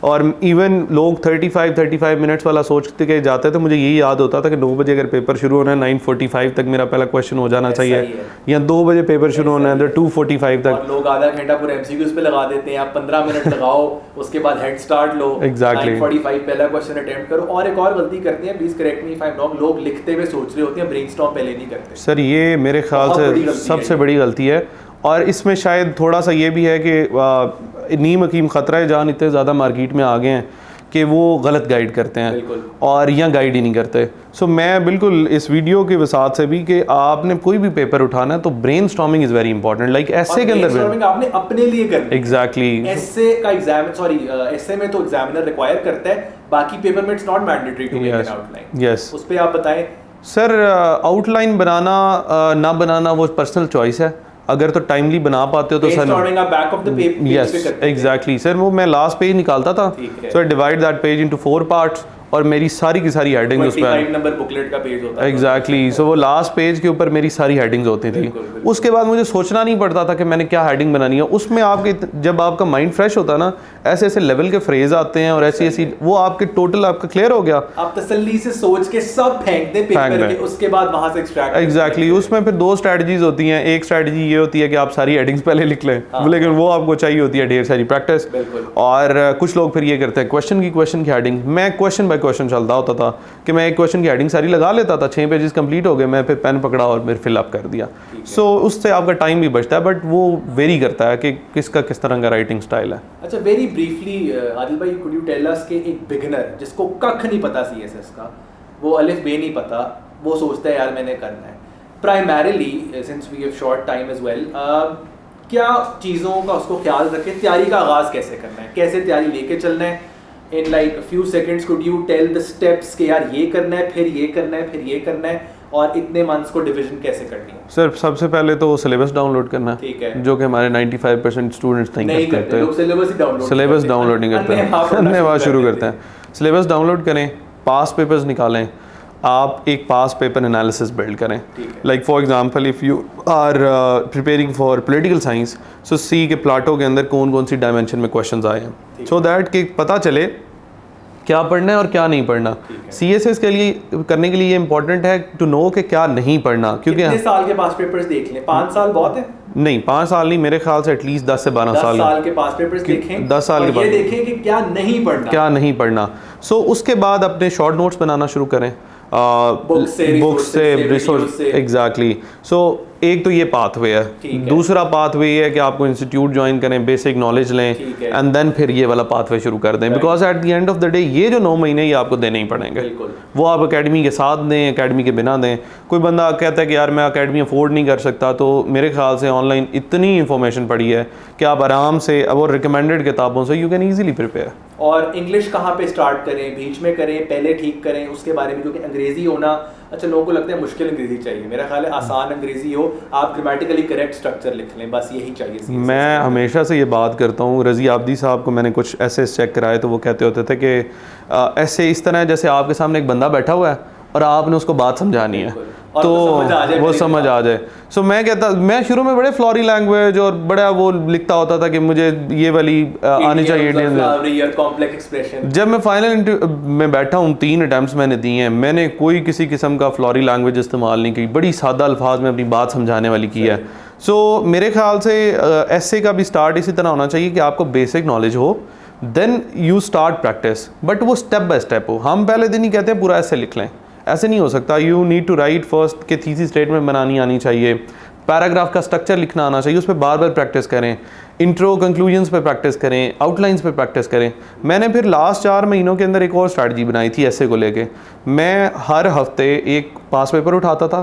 और इवन लोग 35 मिनट्स वाला सोचते के जाते थे, मुझे यही याद होता था कि 9 बजे अगर पेपर शुरू होना है 9:45 तक मेरा पहला क्वेश्चन हो जाना चाहिए, या 2 बजे पेपर शुरू होना है तो 2:45 तक। लोग आधा घंटा पूरा एमसीक्यूज पे लगा देते हैं, आप 15 मिनट लगाओ, उसके बाद हेड स्टार्ट लो, 9:45 पहला क्वेश्चन अटेम्प्ट करो। और एक और गलती करते हैं, please correct me if I am wrong, लोग लिखते हुए सोच रहे होते हैं, ब्रेनस्टॉर्म पहले नहीं करते। सर ये मेरे ख्याल से सबसे बड़ी गलती है। और इसमें शायद थोड़ा सा ये भी है कि नीम हकीम ख़तरा जान इतने ज़्यादा मार्केट में आ गए हैं कि वो गलत गाइड करते हैं और या गाइड ही नहीं करते। सो मैं बिल्कुल इस वीडियो के वसात से भी कि आपने कोई भी पेपर उठाना है तो brain storming is very important. Like ऐसे के अंदर आपने अपने लिए करना है। एग्जैक्टली। ऐसे का ऐसे में तो एग्जामिनर रिक्वायर करता है, बाकी पेपर में it's not mandatory to make an outline. Yes, उस पे आप बताएं। सर आउटलाइन बनाना ना बनाना वो पर्सनल चॉइस है। अगर तो टाइमली बना पाते हो तो सर यस एग्जैक्टली सर, वो मैं लास्ट पेज निकालता था, so divide that page into 4 parts और मेरी सारी की सारी हेडिंग्स उस पर नंबर बुकलेट का पेज होता है। एग्जैक्टली। सो वो लास्ट पेज के ऊपर मेरी सारी हेडिंग्स होती थी। उसके बाद मुझे सोचना नहीं पड़ता था कि मैंने क्या हेडिंग बनानी है। उसमें आपके जब आपका माइंड फ्रेश होता है ना, ऐसे ऐसे लेवल के फ्रेज आते हैं और ऐसी ऐसी वो आपके टोटल आपका क्लियर हो गया। आप तसल्ली से सोच के सब फेंक दे पेपर के, उसके बाद वहां से एक्सट्रैक्ट। एग्जैक्टली। उसमें फिर 2 स्ट्रेटजीज होती हैं। एक स्ट्रेटजी ये होती है कि आप सारी हेडिंग्स पहले लिख लें, लेकिन वो आपको चाहिए होती है ढेर सारी प्रैक्टिस। और कुछ लोग फिर ये करते हैं क्वेश्चन की हेडिंग। मैं क्वेश्चन बाय क्वेश्चन चलता होता था कि मैं एक क्वेश्चन की हेडिंग सारी लगा लेता था, 6 पेजेस कंप्लीट हो गए, मैं फिर पेन पकड़ा और फिर फिल अप कर दिया। सो उससे आपका टाइम भी बचता है, बट वो वेरी करता है कि किसका किस तरह का राइटिंग स्टाइल है। अच्छा, वेरी ब्रीफली आदिल भाई, कुड यू टेल अस कि एक बिगिनर जिसको कख नहीं पता सीएसएस का, वो अलिफ बे नहीं पता, वो सोचता है यार मैंने करना है, primarily since we have short time as well, क्या चीज़ों का उसको ख्याल रखे, तैयारी का आगाज़ कैसे करना है, कैसे तैयारी लेके चलना है? In like a few seconds could you tell the steps कि यार ये करना है, फिर ये करना है, फिर ये करना है, और इतने मंथ्स को डिवीजन कैसे करनी है? सर सबसे पहले तो सिलेबस डाउनलोड करना है, ठीक है, जो कि हमारे 95% स्टूडेंट्स नहीं करते। लोग सिलेबस डाउनलोड नहीं करते हैं, धन्यवाद शुरू करते हैं। सिलेबस डाउनलोड करें, पास पेपर्स निकालें, आप एक पास पेपर एनालिसिस बिल्ड करें। Like for example if you are preparing for political science, so सी के प्लाटो के अंदर कौन कौन सी डायमेंशन में क्वेश्चंस आए हैं, सो दैट कि पता चले क्या पढ़ना है और क्या नहीं पढ़ना। सीएसएस के लिए करने के लिए ये इंपॉर्टेंट है टू नो कि क्या नहीं पढ़ना, क्योंकि कितने साल के पास पेपर्स देख लें? 5 साल बहुत है? नहीं, 5 साल नहीं, मेरे ख्याल से एटलीस्ट 10 से 12 साल के पास पेपर्स देखें, 10 साल के बाद ये देखें कि क्या नहीं पढ़ना। सो उसके बाद अपने शॉर्ट नोट्स बनाना शुरू करें, बुक से रिसोर्स। एग्जैक्टली। सो एक तो ये पाथवे है, दूसरा पाथवे ये है कि आपको इंस्टीट्यूट ज्वाइन करें, बेसिक नॉलेज लें एंड देन फिर ये वाला पाथवे शुरू कर दें, because at the end of the day ये जो 9 महीने ये आपको देने ही पड़ेंगे। वो आप अकेडमी के साथ दें, अकेडमी के बिना दें। कोई बंदा कहता है कि यार मैं अकेडमी अफोर्ड नहीं कर सकता, तो मेरे ख्याल से ऑनलाइन इतनी इंफॉर्मेशन पड़ी है कि आप आराम से और रिकमेंडेड किताबों से यू कैन ईजिली प्रिपेयर। और इंग्लिश कहाँ पे स्टार्ट करें, बीच में करें, पहले ठीक करें, उसके बारे में, क्योंकि अंग्रेजी होना, अच्छा लोगों को लगता है मुश्किल अंग्रेजी चाहिए, मेरा ख्याल है आसान अंग्रेजी हो, आप ग्रामेटिकली करेक्ट स्ट्रक्चर लिख लें, बस यही चाहिए। मैं हमेशा से ये बात करता हूँ, रज़ी आब्दी साहब को मैंने कुछ ऐसे चेक कराए तो वो कहते होते थे कि ऐसे इस तरह जैसे आपके सामने एक बंदा बैठा हुआ है और आपने उसको बात समझानी है तो वो समझ आ जाए। सो मैं शुरू में बड़े फ्लोरी लैंग्वेज और बड़ा वो लिखता होता था कि मुझे ये वाली आनी चाहिए इंडियन। जब मैं फाइनल में बैठा हूँ, 3 अटैम्प्ट्स मैंने दिए हैं, मैंने कोई किसी किस्म का फ्लोरी लैंग्वेज इस्तेमाल नहीं की, बड़ी सादा अल्फाज में अपनी बात समझाने वाली की है। सो मेरे ख्याल से ऐसे का भी स्टार्ट इसी तरह होना चाहिए कि आपको बेसिक नॉलेज हो, then you start practice, but वो स्टेप बाय स्टेप हो। हम पहले दिन ही कहते हैं पूरा ऐसे लिख लें, ऐसे नहीं हो सकता। You need to write first कि थीसिस स्टेटमेंट बनानी आनी चाहिए, पैराग्राफ का स्ट्रक्चर लिखना आना चाहिए, उस पर बार बार प्रैक्टिस करें, इंट्रो कंक्लूजन्स पे प्रैक्टिस करें, आउटलाइंस पे प्रैक्टिस करें। मैंने फिर लास्ट 4 महीनों के अंदर एक और स्ट्रैटेजी बनाई थी ऐसे को लेके। मैं हर हफ्ते एक पास पेपर उठाता था,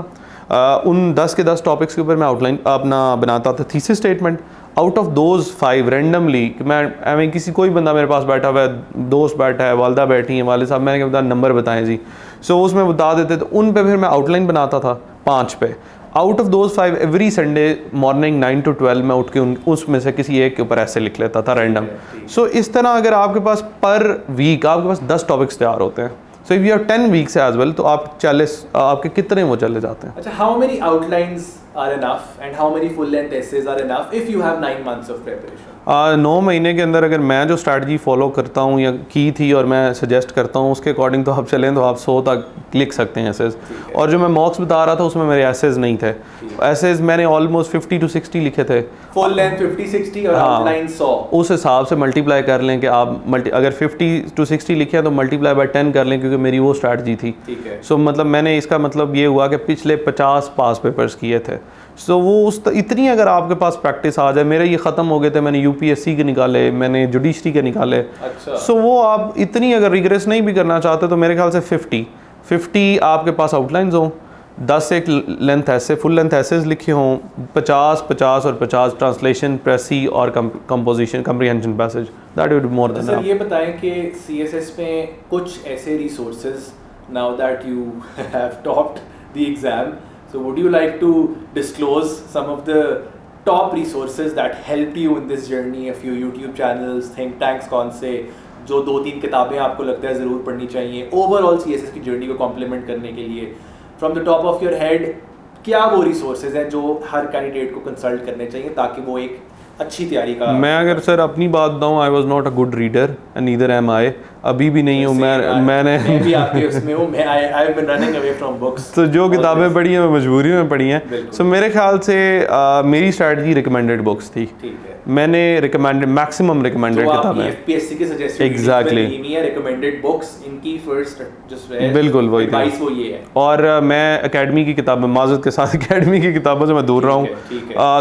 उन 10 के 10 टॉपिक्स के ऊपर मैं आउटलाइन अपना बनाता था thesis statement. Out of those 5 randomly मैं किसी कोई बंदा मेरे पास बैठा हुआ है, दोस्त बैठा है, वालदा बैठी है, वाले साहब, मैंने क्या बता नंबर बताएं जी, सो उसमें बता देते, तो उन पे फिर मैं आउटलाइन बनाता था 5 पे। Out of those 5 every Sunday morning 9 to 12 मैं उठ के उसमें से किसी एक के ऊपर ऐसे लिख लेता था रैंडम। सो इस तरह अगर आपके पास पर वीक आपके पास 10 टॉपिक्स तैयार होते हैं, so if you have 10 weeks as well, तो आप 40 आपके कितने वो चले जाते हैं। अच्छा, how many outlines are enough and how many full length essays are enough if you have 9 months of preparation? 9 महीने के अंदर अगर मैं जो स्ट्रैटेजी फॉलो करता हूँ या की थी और मैं सजेस्ट करता हूँ उसके अकॉर्डिंग तो आप चलें तो आप 100 तक लिख सकते हैं एसेज। और जो मैं मॉक्स बता रहा था उसमें मेरे एसेज नहीं थे, एसेज मैंने ऑलमोस्ट 50 to 60 लिखे थे, फुल लेंथ 50-60 और आउटलाइन 100। उस हिसाब से मल्टीप्लाई कर लें कि आप अगर 50 to 60 लिखे हैं तो मल्टीप्लाई बाय 10 कर लें, क्योंकि मेरी वो स्ट्रैटेजी थी। सो मतलब मैंने इसका मतलब ये हुआ कि पिछले 50 पास पेपर्स किए थे। सो वो इतनी अगर आपके पास प्रैक्टिस आ जाए, मेरे ये ख़त्म हो गए थे, मैंने यूपीएससी के निकाले, मैंने जुडिशरी के निकाले। अच्छा। सो वो आप इतनी अगर रिग्रेस नहीं भी करना चाहते तो मेरे ख्याल से 50 आपके पास आउटलाइंस हों, 10 एक लेंथ ऐसे फुल लेंथ ऐसेज लिखे हों, 50 और 50 ट्रांसलेशन, प्रेसी और composition comprehension passage, that would be more then. Sir ये बताएं कि सीएसएस में कुछ ऐसे resources, now that you have topped the exam, so would you like to disclose some of the top resources that helped you in this journey? A few YouTube channels, think tanks कौन से, जो 2-3 किताबें आपको लगता है ज़रूर पढ़नी चाहिए ओवरऑल सीएसएस की जर्नी को कॉम्प्लीमेंट करने के लिए, from the top of your head क्या वो रिसोर्सेज हैं जो हर कैंडिडेट को कंसल्ट करने चाहिए ताकि वो एक अच्छी तैयारी का। मैं अगर सर अपनी बात बताऊँ, I was not a good reader and neither am I, अभी भी नहीं हूँ मैंने भी आपके उसमें हूँ, मैं I have been running away from books. तो जो किताबें पढ़ी हैं मैं मजबूरी में पढ़ी हैं। सो मेरे ख्याल से मेरी स्ट्रैटेजी रिकमेंडेड बुक्स थी। ठीक है, मैंने रिकमेंडेड मैक्सिमम रिकमेंडेड किताबें एफपीएससी की सजेस्टेड एग्जैक्टली रिकमेंडेड बुक्स, इनकी फर्स्ट जो है बिल्कुल वही एडवाइस वो ये है। और मैं एकेडमी की किताबें माज़रत के साथ एकेडमी की किताबों से मैं दूर रहा हूँ,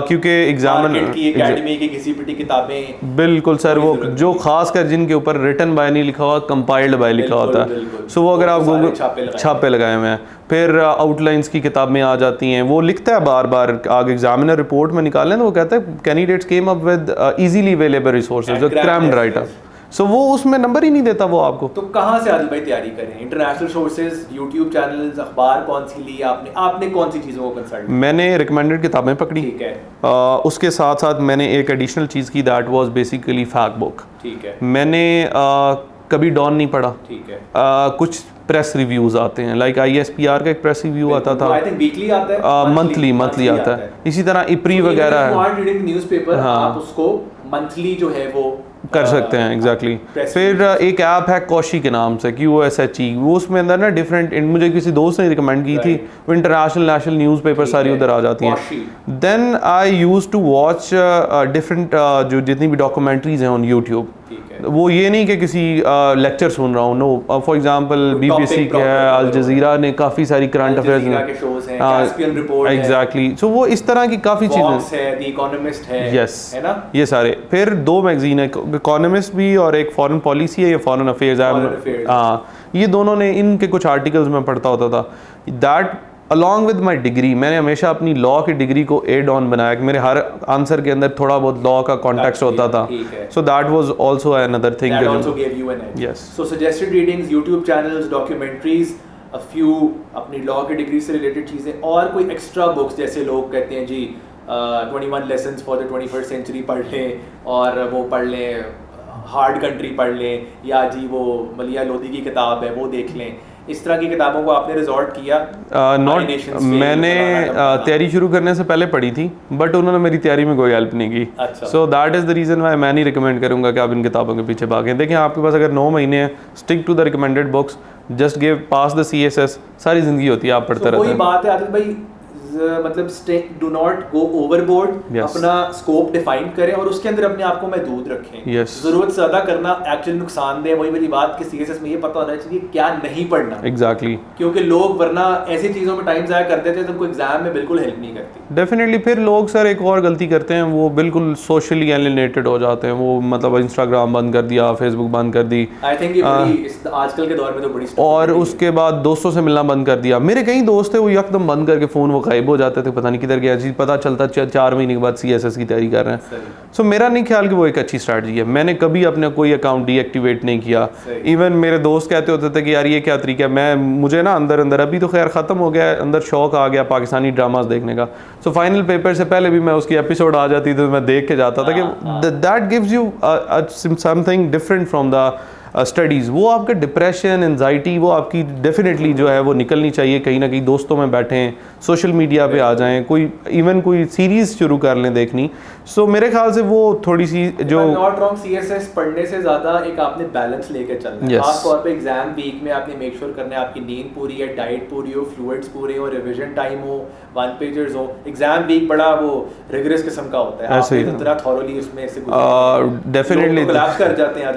क्योंकि एग्जाम की एकेडमी की किसी भी किताबें बिल्कुल सर वो जो खास कर जिनके ऊपर रिटन बाय नहीं लिखा हुआ, कंपाइल्ड बाय लिखा होता है, सो वो अगर आप गूगल छापे लगाए हुए हैं, फिर आउटलाइंस की किताबें आ जाती हैं, वो लिखता है बार बार, आगे एग्जामिनर रिपोर्ट में निकालें तो वो कहता है candidates came up with easily available resources, जो क्रैम्ड राइटर, सो वो उसमें नंबर ही नहीं देता वो आपको। तो कहाँ से आदिल भाई तैयारी करें? इंटरनेशनल सोर्सेज, यूट्यूब चैनल्स, अखबार कौन सी ली आपने कौन सी चीज़ों को कंसल्ट? मैंने रिकमेंडेड किताबें पकड़ी, ठीक है। उसके साथ साथ मैंने एक एडिशनल चीज़ की, that was basically fact book. ठीक है। मैंने कभी डॉन नहीं पढ़ा। ठीक है। कुछ प्रेस रिव्यूज आते हैं, लाइक ISPR का एक प्रेस रिव्यू आता था, आई थिंक वीकली आता है, मंथली आता है, इसी तरह इप्री वगैरह है, न्यूज़पेपर आप उसको मंथली जो है वो कर सकते हैं। एग्जैक्टली फिर एक ऐप है कौशी के नाम से, QOSHE, वो उसमें अंदर ना डिफरेंट, मुझे किसी दोस्त ने रिकमेंड की थी, वो इंटरनेशनल नेशनल न्यूज़पेपर सारी उधर आ जाती हैं। Then I use to watch different जो जितनी भी डॉक्यूमेंट्रीज हैं ऑन यूट्यूब, वो ये नहीं कि किसी लेक्चर सुन रहा हूँ, नो, फॉर एग्जांपल बीबीसी के है, अल जजीरा ने काफ़ी सारी करंट अफेयर्स के शोज हैं, कैस्पियन रिपोर्ट है, एग्जैक्टली, सो वो इस तरह की काफ़ी चीज़ें है, द इकोनॉमिस्ट है, यस, है ना, ये सारे। फिर 2 मैगजीन है, इकोनॉमिस्ट भी और एक फॉरेन पॉलिसी है या फॉरेन अफेयर्स है, हाँ, ये दोनों ने, इनके कुछ आर्टिकल्स में पढ़ता होता था। That along with my degree, मैंने हमेशा अपनी लॉ की डिग्री को एड ऑन बनाया कि मेरे हर आंसर के अंदर थोड़ा बहुत लॉ का कॉन्टेक्स्ट होता था, सो that was also another thing that also gave you an edge. Yes. So suggested readings, YouTube channels, documentaries, a few अपनी लॉ की डिग्री से रिलेटेड चीज़ें, और कोई एक्स्ट्रा बुक्स जैसे लोग कहते हैं जी 21 lessons for the 21st century पढ़ लें, और वो पढ़ लें, हार्ड कंट्री पढ़ लें, या जी वो मलिया लोधी की किताब है वो देख लें, इस तरह की किताबों को आपने रिजॉर्ट किया? मैंने तैयारी शुरू करने से पहले पढ़ी थी, बट उन्होंने मेरी तैयारी में कोई हेल्प नहीं की। सो that is the reason why मैं नहीं रिकमेंड करूँगा कि आप इन किताबों के पीछे भागें। देखिए, आपके पास अगर 9 महीने हैं, stick to the recommended books, just give pass the CSS, सारी जिंदगी होती है आप पढ़ते रहते हैं। कोई बात है आदिल भाई, मतलब डू नॉट गो ओवरबोर्ड, अपना स्कोप डिफाइन करें और उसके अंदर अपने आप को महदूद रखें। जरूरत से ज्यादा करना एक्चुअली नुकसानदेह। वही वाली बात कि CSS में ये पता होना चाहिए क्या नहीं पढ़ना। एग्जैक्टली, क्योंकि लोग वरना ऐसी चीजों में टाइम ज़ाया कर देते हैं तो उनको एग्जाम में बिल्कुल हेल्प नहीं करती। डेफिनेटली। फिर लोग सर एक और गलती करते हैं, वो बिल्कुल सोशली एलिनेटेड हो जाते हैं। वो मतलब इंस्टाग्राम बंद कर दिया, फेसबुक बंद कर दी, आई थिंक ये बड़ी आजकल के दौर में तो बड़ी, और उसके बाद दोस्तों से मिलना बंद कर दिया। मेरे कई दोस्त थे वो एकदम बंद करके फ़ोन वो गायब हो जाते थे, पता नहीं किधर गया जी, पता चलता 4 महीने के बाद CSS की तैयारी कर रहे हैं। सो मेरा नहीं ख्याल कि वो एक अच्छी स्ट्रैटेजी है। मैंने कभी अपना कोई अकाउंट डीएक्टिवेट नहीं किया। इवन मेरे दोस्त कहते होते थे कि यार ये क्या तरीका है, मुझे ना अंदर अंदर, अभी तो खैर ख़त्म हो गया है, अंदर शौक आ गया पाकिस्तानी ड्रामास देखने का। सो फाइनल पेपर से पहले भी मैं उसकी एपिसोड आ जाती थी तो मैं देख के जाता था कि that gives you something different from the studies. वो आपका डिप्रेशन, एंजाइटी, वो आपकी डेफिनेटली जो है वो निकलनी चाहिए। कहीं ना कहीं दोस्तों में बैठें, सोशल मीडिया पे आ जाएं, कोई इवन कोई सीरीज़ शुरू कर लें देखनी। सो मेरे ख्याल से वो थोड़ी सी जो नॉट रॉन्ग, CSS पढ़ने से ज़्यादा एक आपने बैलेंस लेकर चलना है। खास तौर पे एग्जाम वीक में आपने मेक श्योर करना है आपकी नींद पूरी है, डाइट पूरी हो, फ्लूइड्स पूरे हो, रिविजन टाइम हो, 1 पेजर्स हो। एग्जाम वीक बड़ा वो रिगरस किस्म का होता है, ऐसे ही इतना थॉरोली उसमें से डेफिनेटली कोलैप्स कर जाते हैं।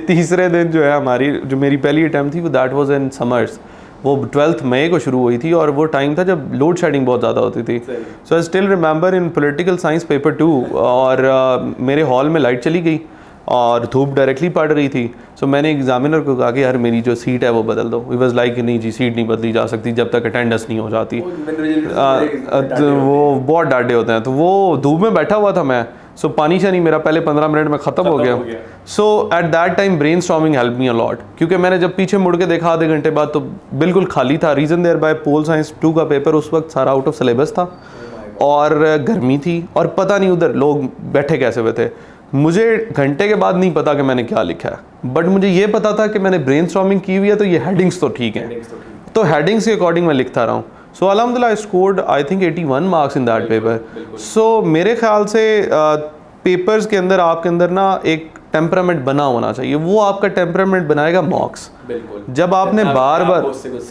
तीसरे दिन जो है हमारी जो मेरी पहली अटैम्प्ट थी वो दैट वाज इन समर्स, वो 12 मई को शुरू हुई थी और वो टाइम था जब लोड शेडिंग बहुत ज़्यादा होती थी। So I still remember in political science paper 2 और मेरे हॉल में लाइट चली गई और धूप डायरेक्टली पड़ रही थी। सो मैंने एग्जामिनर को कहा कि यार मेरी जो सीट है वो बदल दो। ही वाज लाइक नहीं जी, सीट नहीं बदली जा सकती जब तक अटेंडेंस नहीं हो जाती। तो वो बहुत डांटे होते हैं। तो वो धूप में बैठा हुआ था मैं, सो पानी शानी मेरा पहले 15 मिनट में ख़त्म हो गया। So at that time brainstorming help me a lot, क्योंकि मैंने जब पीछे मुड़ के देखा आधे घंटे बाद तो बिल्कुल खाली था। Reason thereby pol science 2 का पेपर उस वक्त सारा आउट ऑफ सिलेबस था और गर्मी थी और पता नहीं उधर लोग बैठे कैसे हुए थे। मुझे घंटे के बाद नहीं पता कि मैंने क्या लिखा है, बट मुझे ये पता था कि मैंने ब्रेन स्टॉर्मिंग की हुई है तो ये हेडिंग्स तो ठीक हैं, तो हेडिंग्स के अकॉर्डिंग मैं लिखता रहा हूँ। सो अल्हम्दुलिल्लाह I scored I think 81 marks in that paper. So मेरे ख्याल से पेपर्स के अंदर आपके अंदर ना एक टेम्परामेंट बना होना चाहिए। वो आपका टेम्परामेंट बनाएगा मॉक्स। जब आपने बार बार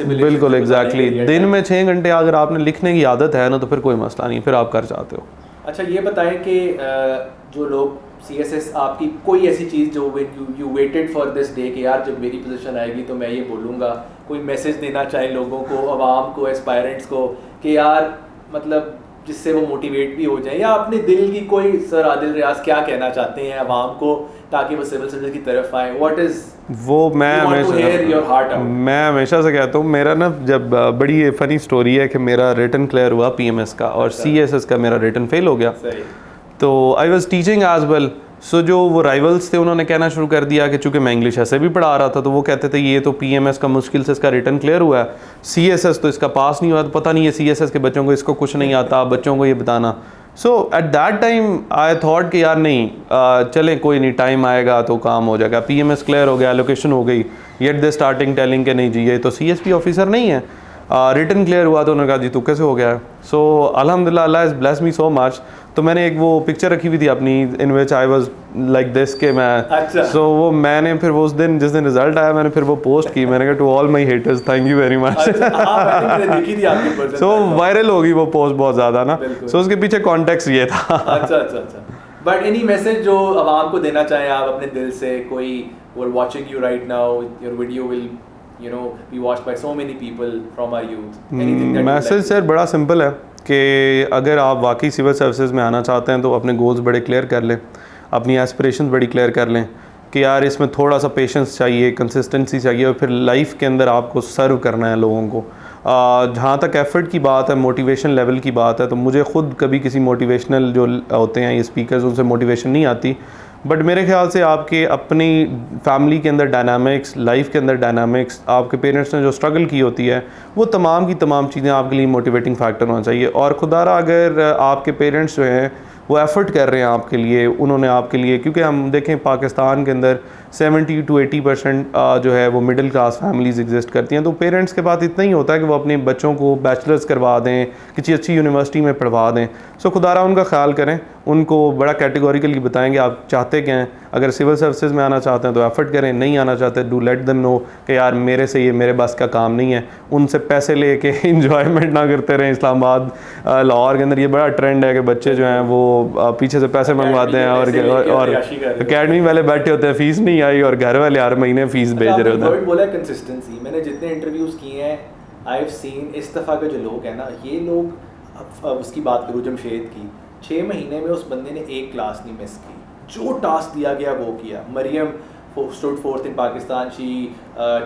बिल्कुल एग्जैक्टली दिन में 6 घंटे अगर आपने लिखने की आदत है ना तो फिर कोई मसला नहीं, फिर आप कर जाते हो। अच्छा ये बताएं कि जो लोग CSS आपकी कोई ऐसी चीज़ जो you waited for this day कि यार जब मेरी पोजीशन आएगी तो मैं ये बोलूँगा, कोई मैसेज देना चाहे लोगों को, आवाम को, एस्पायरेंट्स को कि यार मतलब जिससे वो मोटिवेट भी हो जाए, या अपने दिल की कोई सर आदिल रियाज क्या कहना चाहते हैं आवाम को ताकि वो सिविल सर्विस की तरफ आए? व्हाट इज वो मैं हमेशा से कहता हूँ, मेरा ना जब बड़ी फ़नी स्टोरी है कि मेरा रिटन क्लियर हुआ PMS का और CSS का मेरा रिटन फेल हो गया। तो I was teaching as well. So जो वो राइवल्स थे उन्होंने कहना शुरू कर दिया कि चूँकि मैं इंग्लिश ऐसे भी पढ़ा रहा था तो वो कहते थे ये तो PMS का मुश्किल से इसका रिटन क्लियर हुआ है, CSS तो इसका पास नहीं हुआ, तो पता नहीं है CSS के बच्चों को इसको कुछ नहीं आता, बच्चों को ये बताना। So at that time I thought कि यार नहीं चलें कोई नहीं, टाइम आएगा तो काम हो जाएगा। PMS क्लियर हो गया, एलोकेशन हो गई, येट दे स्टार्टिंग टेलिंग के नहीं जी ये तो CSP ऑफिसर नहीं है। रिटन क्लियर हुआ तो उन्होंने कहा जी तू कैसे हो गया है। सो अल्हम्दुलिल्लाह अल्लाह is bless me so much. तो मैंने एक वो पिक्चर रखी हुई थी अपनी in which I was like this के मैं सो वो मैंने फिर वो उस दिन जिस दिन रिजल्ट आया मैंने फिर वो पोस्ट की, मैंने कहा to all my haters thank you very much. So viral हो गई वो पोस्ट बहुत ज़्यादा ना। सो उसके पीछे कॉन्टेक्स्ट ये था। अच्छा बट एनी मैसेज जो आवाम को देना चाहें आप अपने दिल से, कोई watching you right now, your video will be watched by so many people from our youth. Anything that message sir बड़ा सिंपल है कि अगर आप वाकई सिविल सर्विसेज में आना चाहते हैं तो अपने गोल्स बड़े क्लियर कर लें, अपनी एस्पिरेशंस बड़ी क्लियर कर लें कि यार इसमें थोड़ा सा पेशेंस चाहिए, कंसिस्टेंसी चाहिए, और फिर लाइफ के अंदर आपको सर्व करना है लोगों को। जहाँ तक एफ़र्ट की बात है, मोटिवेशन लेवल की बात है, तो मुझे ख़ुद कभी किसी मोटिवेशनल जो होते हैं ये स्पीकर्स उनसे मोटिवेशन नहीं आती, बट मेरे ख्याल से आपके अपनी फैमिली के अंदर डायनामिक्स, लाइफ के अंदर डायनामिक्स, आपके पेरेंट्स ने जो स्ट्रगल की होती है, वो तमाम की तमाम चीज़ें आपके लिए मोटिवेटिंग फैक्टर होना चाहिए। और खुदारा अगर आपके पेरेंट्स जो हैं वो एफ़र्ट कर रहे हैं आपके लिए, उन्होंने आपके लिए, क्योंकि हम देखें पाकिस्तान के अंदर 70 to 80% जो है वो मिडिल क्लास फैमिलीज़ एग्जिस्ट करती हैं, तो पेरेंट्स के पास इतना ही होता है कि वो अपने बच्चों को बैचलर्स करवा दें, किसी अच्छी यूनिवर्सिटी में पढ़वा दें। सो खुदारा उनका ख्याल करें, उनको बड़ा कैटेगोरिकली बताएंगे आप चाहते क्या हैं। अगर सिविल सर्विसेज में आना चाहते हैं तो एफ़र्ट करें, नहीं आना चाहते डू लेट देम नो कि यार मेरे से ये मेरे बस का काम नहीं है। उनसे पैसे ले के इंजॉयमेंट ना करते रहें। इस्लामाबाद लाहौर के अंदर ये बड़ा ट्रेंड है कि बच्चे जो हैं वो पीछे से पैसे मंगवाते हैं और अकेडमी वाले बैठे होते हैं, फ़ीस नहीं आई, और घर वाले हर महीने फ़ीस भेज रहे होते हैं। बोला कंसिस्टेंसी, मैंने जितने इंटरव्यूज़ किए हैं आई हैव सीन इस दफ़ा के जो लोग हैं ना, ये लोग, उसकी बात करूँ जमशेद की, 6 महीने में उस बंदे ने एक क्लास नहीं मिस की, जो टास्क दिया गया वो किया। Maryam stood fourth in Pakistan. She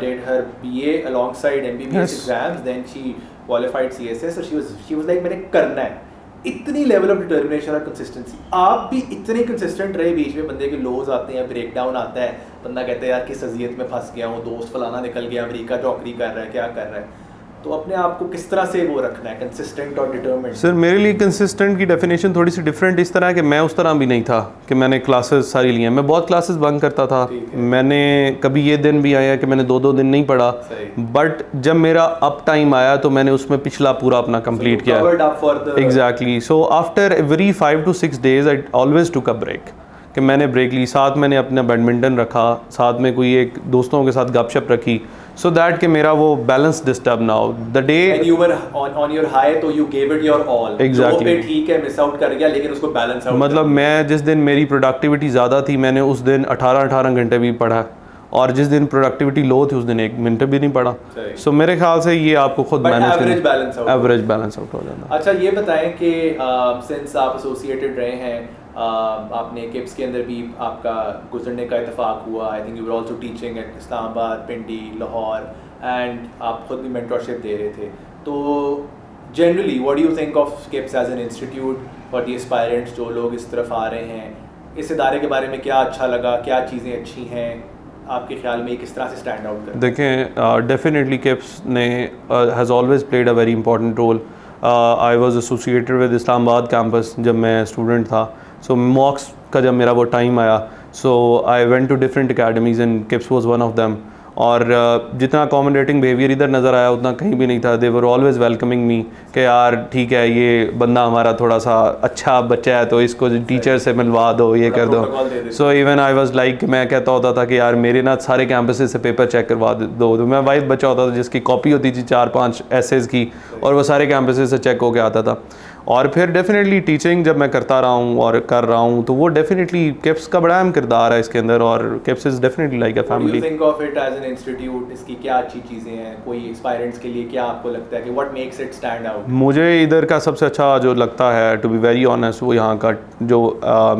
did her BA alongside MBBS exams. Then she qualified CSS. So she was like मैंने करना है। इतनी लेवल ऑफ डिटर्मिनेशन और कंसिस्टेंसी, आप भी इतने कंसिस्टेंट रहे। बीच में बंदे के लोज आते हैं, ब्रेक डाउन आता है, बंदा कहता है यार किस अजियत में फंस गया हूँ, दोस्त फलाना निकल गया अमेरिका नौकरी कर रहा है, क्या कर रहा है। तो अपने आप को किस तरह से वो रखना है, कंसिस्टेंट और डिटरमिन्ड? सर मेरे लिए कंसिस्टेंट की डेफिनेशन थोड़ी सी डिफरेंट इस तरह है कि मैं उस तरह भी नहीं था कि मैंने क्लासेस सारी ली हैं। मैं बहुत क्लासेस बंक करता था। मैंने कभी ये दिन भी आया कि मैंने 2-2 दिन नहीं पढ़ा, बट जब मेरा अप टाइम आया तो मैंने उसमें पिछला पूरा अपना कंप्लीट किया। Exactly. So after every 5 to 6 days I always took a break, कि मैंने ब्रेक ली। साथ मैंने अपना बैडमिंटन रखा, साथ में कोई एक दोस्तों के साथ गपशप रखी, सो दैट कि मेरा वो बैलेंस डिस्टर्ब ना हो। The day you were on your high तो you gave it your all. Exactly, ठीक है मिस आउट कर गया लेकिन उसको बैलेंस आउट। मतलब मैं जिस दिन मेरी प्रोडक्टिविटी ज़्यादा थी मैंने उस दिन 18 घंटे भी पढ़ा, और जिस दिन प्रोडक्टिविटी लो थी उस दिन 1 मिनट भी नहीं पढ़ा। सो मेरे ख्याल से ये आपको खुद मैनेज करना, एवरेज बैलेंस आउट हो जाता है। अच्छा ये बताएं कि सिंस आप एसोसिएटेड रहे हैं, आपने किप्स के अंदर भी आपका गुजरने का इत्तेफाक हुआ। I think you were also teaching at Islamabad, Pindi, Lahore, and आप खुद भी मेंटरशिप दे रहे थे। तो generally what do you think of KIPS as an institute for the aspirants, जो लोग इस तरफ आ रहे हैं, इस इदारे के बारे में क्या अच्छा लगा, क्या चीज़ें अच्छी हैं आपके ख्याल में, किस तरह से स्टैंड आउट करें? देखें, डेफिनेटली किप्स ने has always played a very important role. I was associated with Islamabad campus जब मैं स्टूडेंट था। सो मॉक्स का जब मेरा वो टाइम आया, so I went to different academies and KIPS was one of them. और जितना अकोमोडेटिंग बिहेवियर इधर नज़र आया उतना कहीं भी नहीं था। दे वर ऑलवेज वेलकमिंग मी कि यार ठीक है ये बंदा हमारा थोड़ा सा अच्छा बच्चा है तो इसको टीचर से मिलवा दो, ये कर दो। So even I was like, मैं कहता होता था कि यार मेरे ना सारे कैंपसेस से पेपर चेक करवा दो। तो मैं वाइफ बच्चा होता था जिसकी कॉपी होती थी 4-5 एसेज की, और वो सारे कैंपसेस से चेक होके आता था। और फिर डेफिनेटली टीचिंग जब मैं करता रहा हूँ और कर रहा हूँ तो वो डेफिनेटली किप्स का बड़ा अहम किरदार है इसके अंदर, और KIPS is definitely like a family. Think of it as an institute, इसकी क्या अच्छी चीज़ें हैं, कोई एस्पायरेंट्स के लिए क्या आपको लगता है कि what makes it stand out? मुझे इधर का सबसे अच्छा जो लगता है, टू बी वेरी ऑनेस्ट, वो यहाँ का जो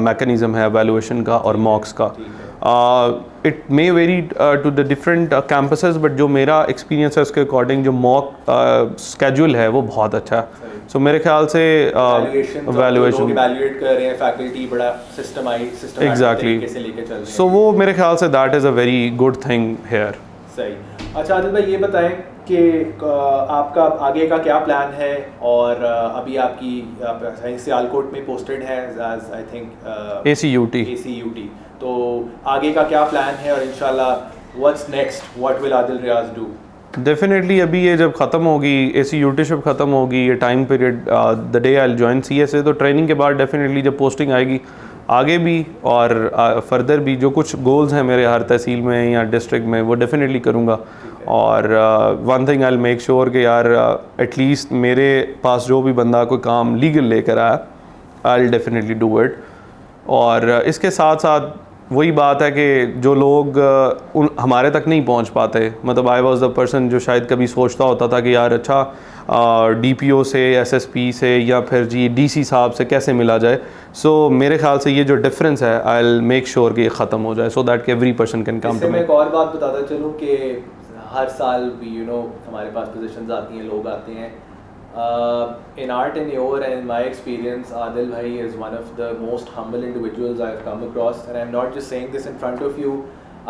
मैकेनिज़्म है एवेल्यूएशन का और मॉक्स का। It may vary to the different campuses, but जो मेरा एक्सपीरियंस है उसके अकॉर्डिंग जो मॉक स्केड्यूल है वो बहुत अच्छा है। सो मेरे ख्याल से वैल्यूएशन इवैल्यूएट कर रहे हैं, फैकल्टी बड़ा सिस्टमैटिक एग्जैक्टली, तरीके से लेके चल रहे हैं। सो वो मेरे ख्याल से that is a very good thing here. सही। अच्छा आदिल भाई ये बताएं कि आपका आगे का क्या प्लान है, और अभी आपकी सियालकोट में पोस्टेड है एज आई थिंक ACUT, तो आगे का क्या प्लान है, और इंशाल्लाह what's next, what will Adil Riaz do? Definitely अभी ये जब ख़त्म होगी ACUTship ख़त्म होगी, ये time period the day I will join CSA, तो ट्रेनिंग के बाद डेफिनेटली जब पोस्टिंग आएगी आगे भी और फर्दर भी जो कुछ गोल्स हैं मेरे हर तहसील में या डिस्ट्रिक्ट में वो डेफिनेटली करूँगा। और one thing I will make sure कि यार एटलीस्ट मेरे पास जो भी बंदा कोई काम लीगल लेकर आया I will definitely do it. और इसके साथ साथ वही बात है कि जो लोग हमारे तक नहीं पहुंच पाते, मतलब आई वाज द पर्सन जो शायद कभी सोचता होता था कि यार अच्छा डीपीओ से, एसएसपी से या फिर जी डीसी साहब से कैसे मिला जाए। सो मेरे ख्याल से ये जो डिफरेंस है आई विल मेक श्योर कि ये ख़त्म हो जाए सो दैट कि every person can come to me. मैं एक और बात बताता चलूँ कि हर साल भी हमारे पास पोजीशंस आती हैं, लोग आते हैं। In our tenure and in my experience, Adil bhai is one of the most humble individuals I've come across, and I'm not just saying this in front of you.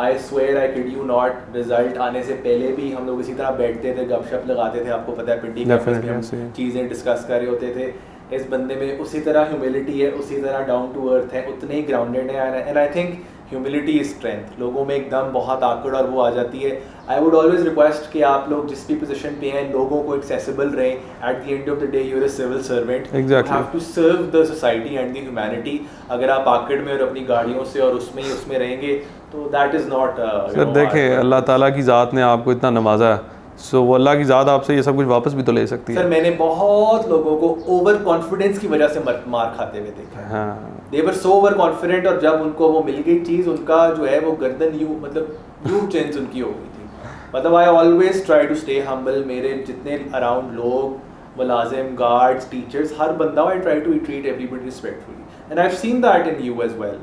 I swear, I kid you not, result आने से पहले भी हम लोग इसी तरह बैठते थे, गपशप लगाते थे, आपको पता है पिंडी कैंपस में हम चीज़ें डिस्कस कर रहे होते थे। इस बंदे में उसी तरह ह्यूमिलिटी है, उसी तरह डाउन टू अर्थ है, उतने ही ग्राउंडेड है, and I think humility is strength. लोगों में एकदम बहुत आकड़ और वो आ जाती है। आई वुड ऑलवेज रिक्वेस्ट कि आप लोग जिस भी पोजीशन पे हैं लोगों को एक्सेसिबल रहें। At the end of the day you are a civil servant, you have to serve the society and the humanity. अगर आप आकड़ में और अपनी गाड़ियों से और उसमें रहेंगे तो दैट इज़ नॉट। सर देखें, अल्लाह ताला की ज़ात ने आपको इतना नवाजा है, सो वो अल्लाह की ज़ात आपसे ये सब कुछ वापस भी तो ले सकती है। सर मैंने बहुत लोगों को ओवर कॉन्फिडेंस की वजह से मार खाते हुए देखा। हाँ, दे वर सो ओवर कॉन्फिडेंट, और जब उनको वो मिल गई चीज़, उनका जो है वो गर्दन यू चेंज उनकी हो गई थी। मतलब I always try to stay humble. मेरे जितने अराउंड लोग, मुलाजिम, गार्ड्स, टीचर्स, हर बंदा I try to treat everybody respectfully, and I have seen that in you as well.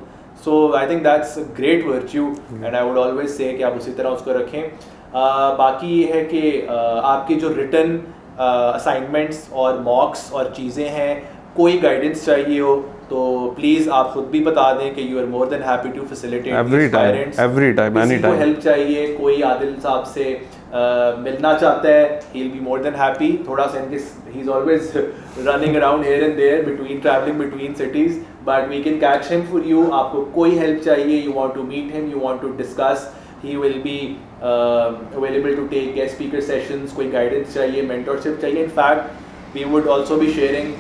So I think that's a great virtue, and I would always say कि आप उसी तरह उसको रखें। बाकी ये है कि आपकी जो रिटन असाइनमेंट्स और मॉक्स और चीज़ें हैं, कोई गाइडेंस चाहिए हो तो प्लीज़ आप खुद भी बता दें कि you are more than happy to facilitate every time any time. Help चाहिए, कोई आदिल साहब से मिलना चाहता है, he will be more than happy. थोड़ा सा इनके he is always running around here and there between travelling between cities, but we can catch him for you. आपको कोई हेल्प चाहिए, you want to meet him, you want to discuss, he will be available to take guest speaker sessions। कोई guidance चाहिए, mentorship चाहिए, in fact we would also be sharing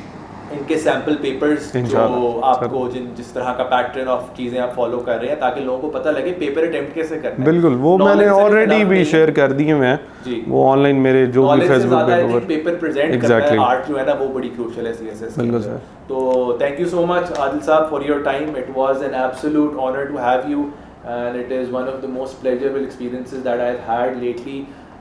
इनके sample papers जो आपको जिस तरह का पैटर्न ऑफ चीज़ें आप फॉलो कर रहे हैं, ताकि लोगों को पता लगे पेपर अटेम्प्ट कैसे करना है। बिल्कुल, वो मैंने ऑलरेडी भी शेयर कर दिए हैं जी, वो ऑनलाइन मेरे जो भी फेसबुक पे पेपर प्रेजेंट करना है, आर्ट जो है ना वो बड़ी क्रूशियल है सीएसएस। बिल्कुल सर। तो thank you so much Adil sahab for your time. It was an absolute honour to have you, and it is one of the most pleasurable experiences that I've had lately।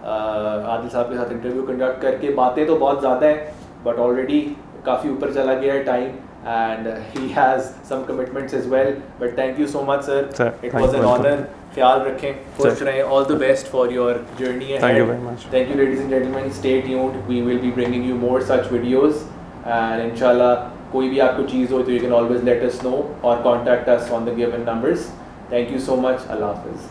Adil साहब के साथ interview conduct करके बातें तो बहुत ज़्यादा हैं, बट ऑलरेडी काफ़ी ऊपर चला गया है time, and he has some commitments as well. But thank you so much sir, it was an honour. ख्याल रखें, खुश रहें, all the best for your journey ahead. Thank you very much. Thank you ladies and gentleman, stay tuned, we will be bringing you more such videos, and इंशाल्लाह कोई भी आपको चीज़ हो तो you can always let us know और contact us on the given numbers. Thank you so much. Allah Hafiz.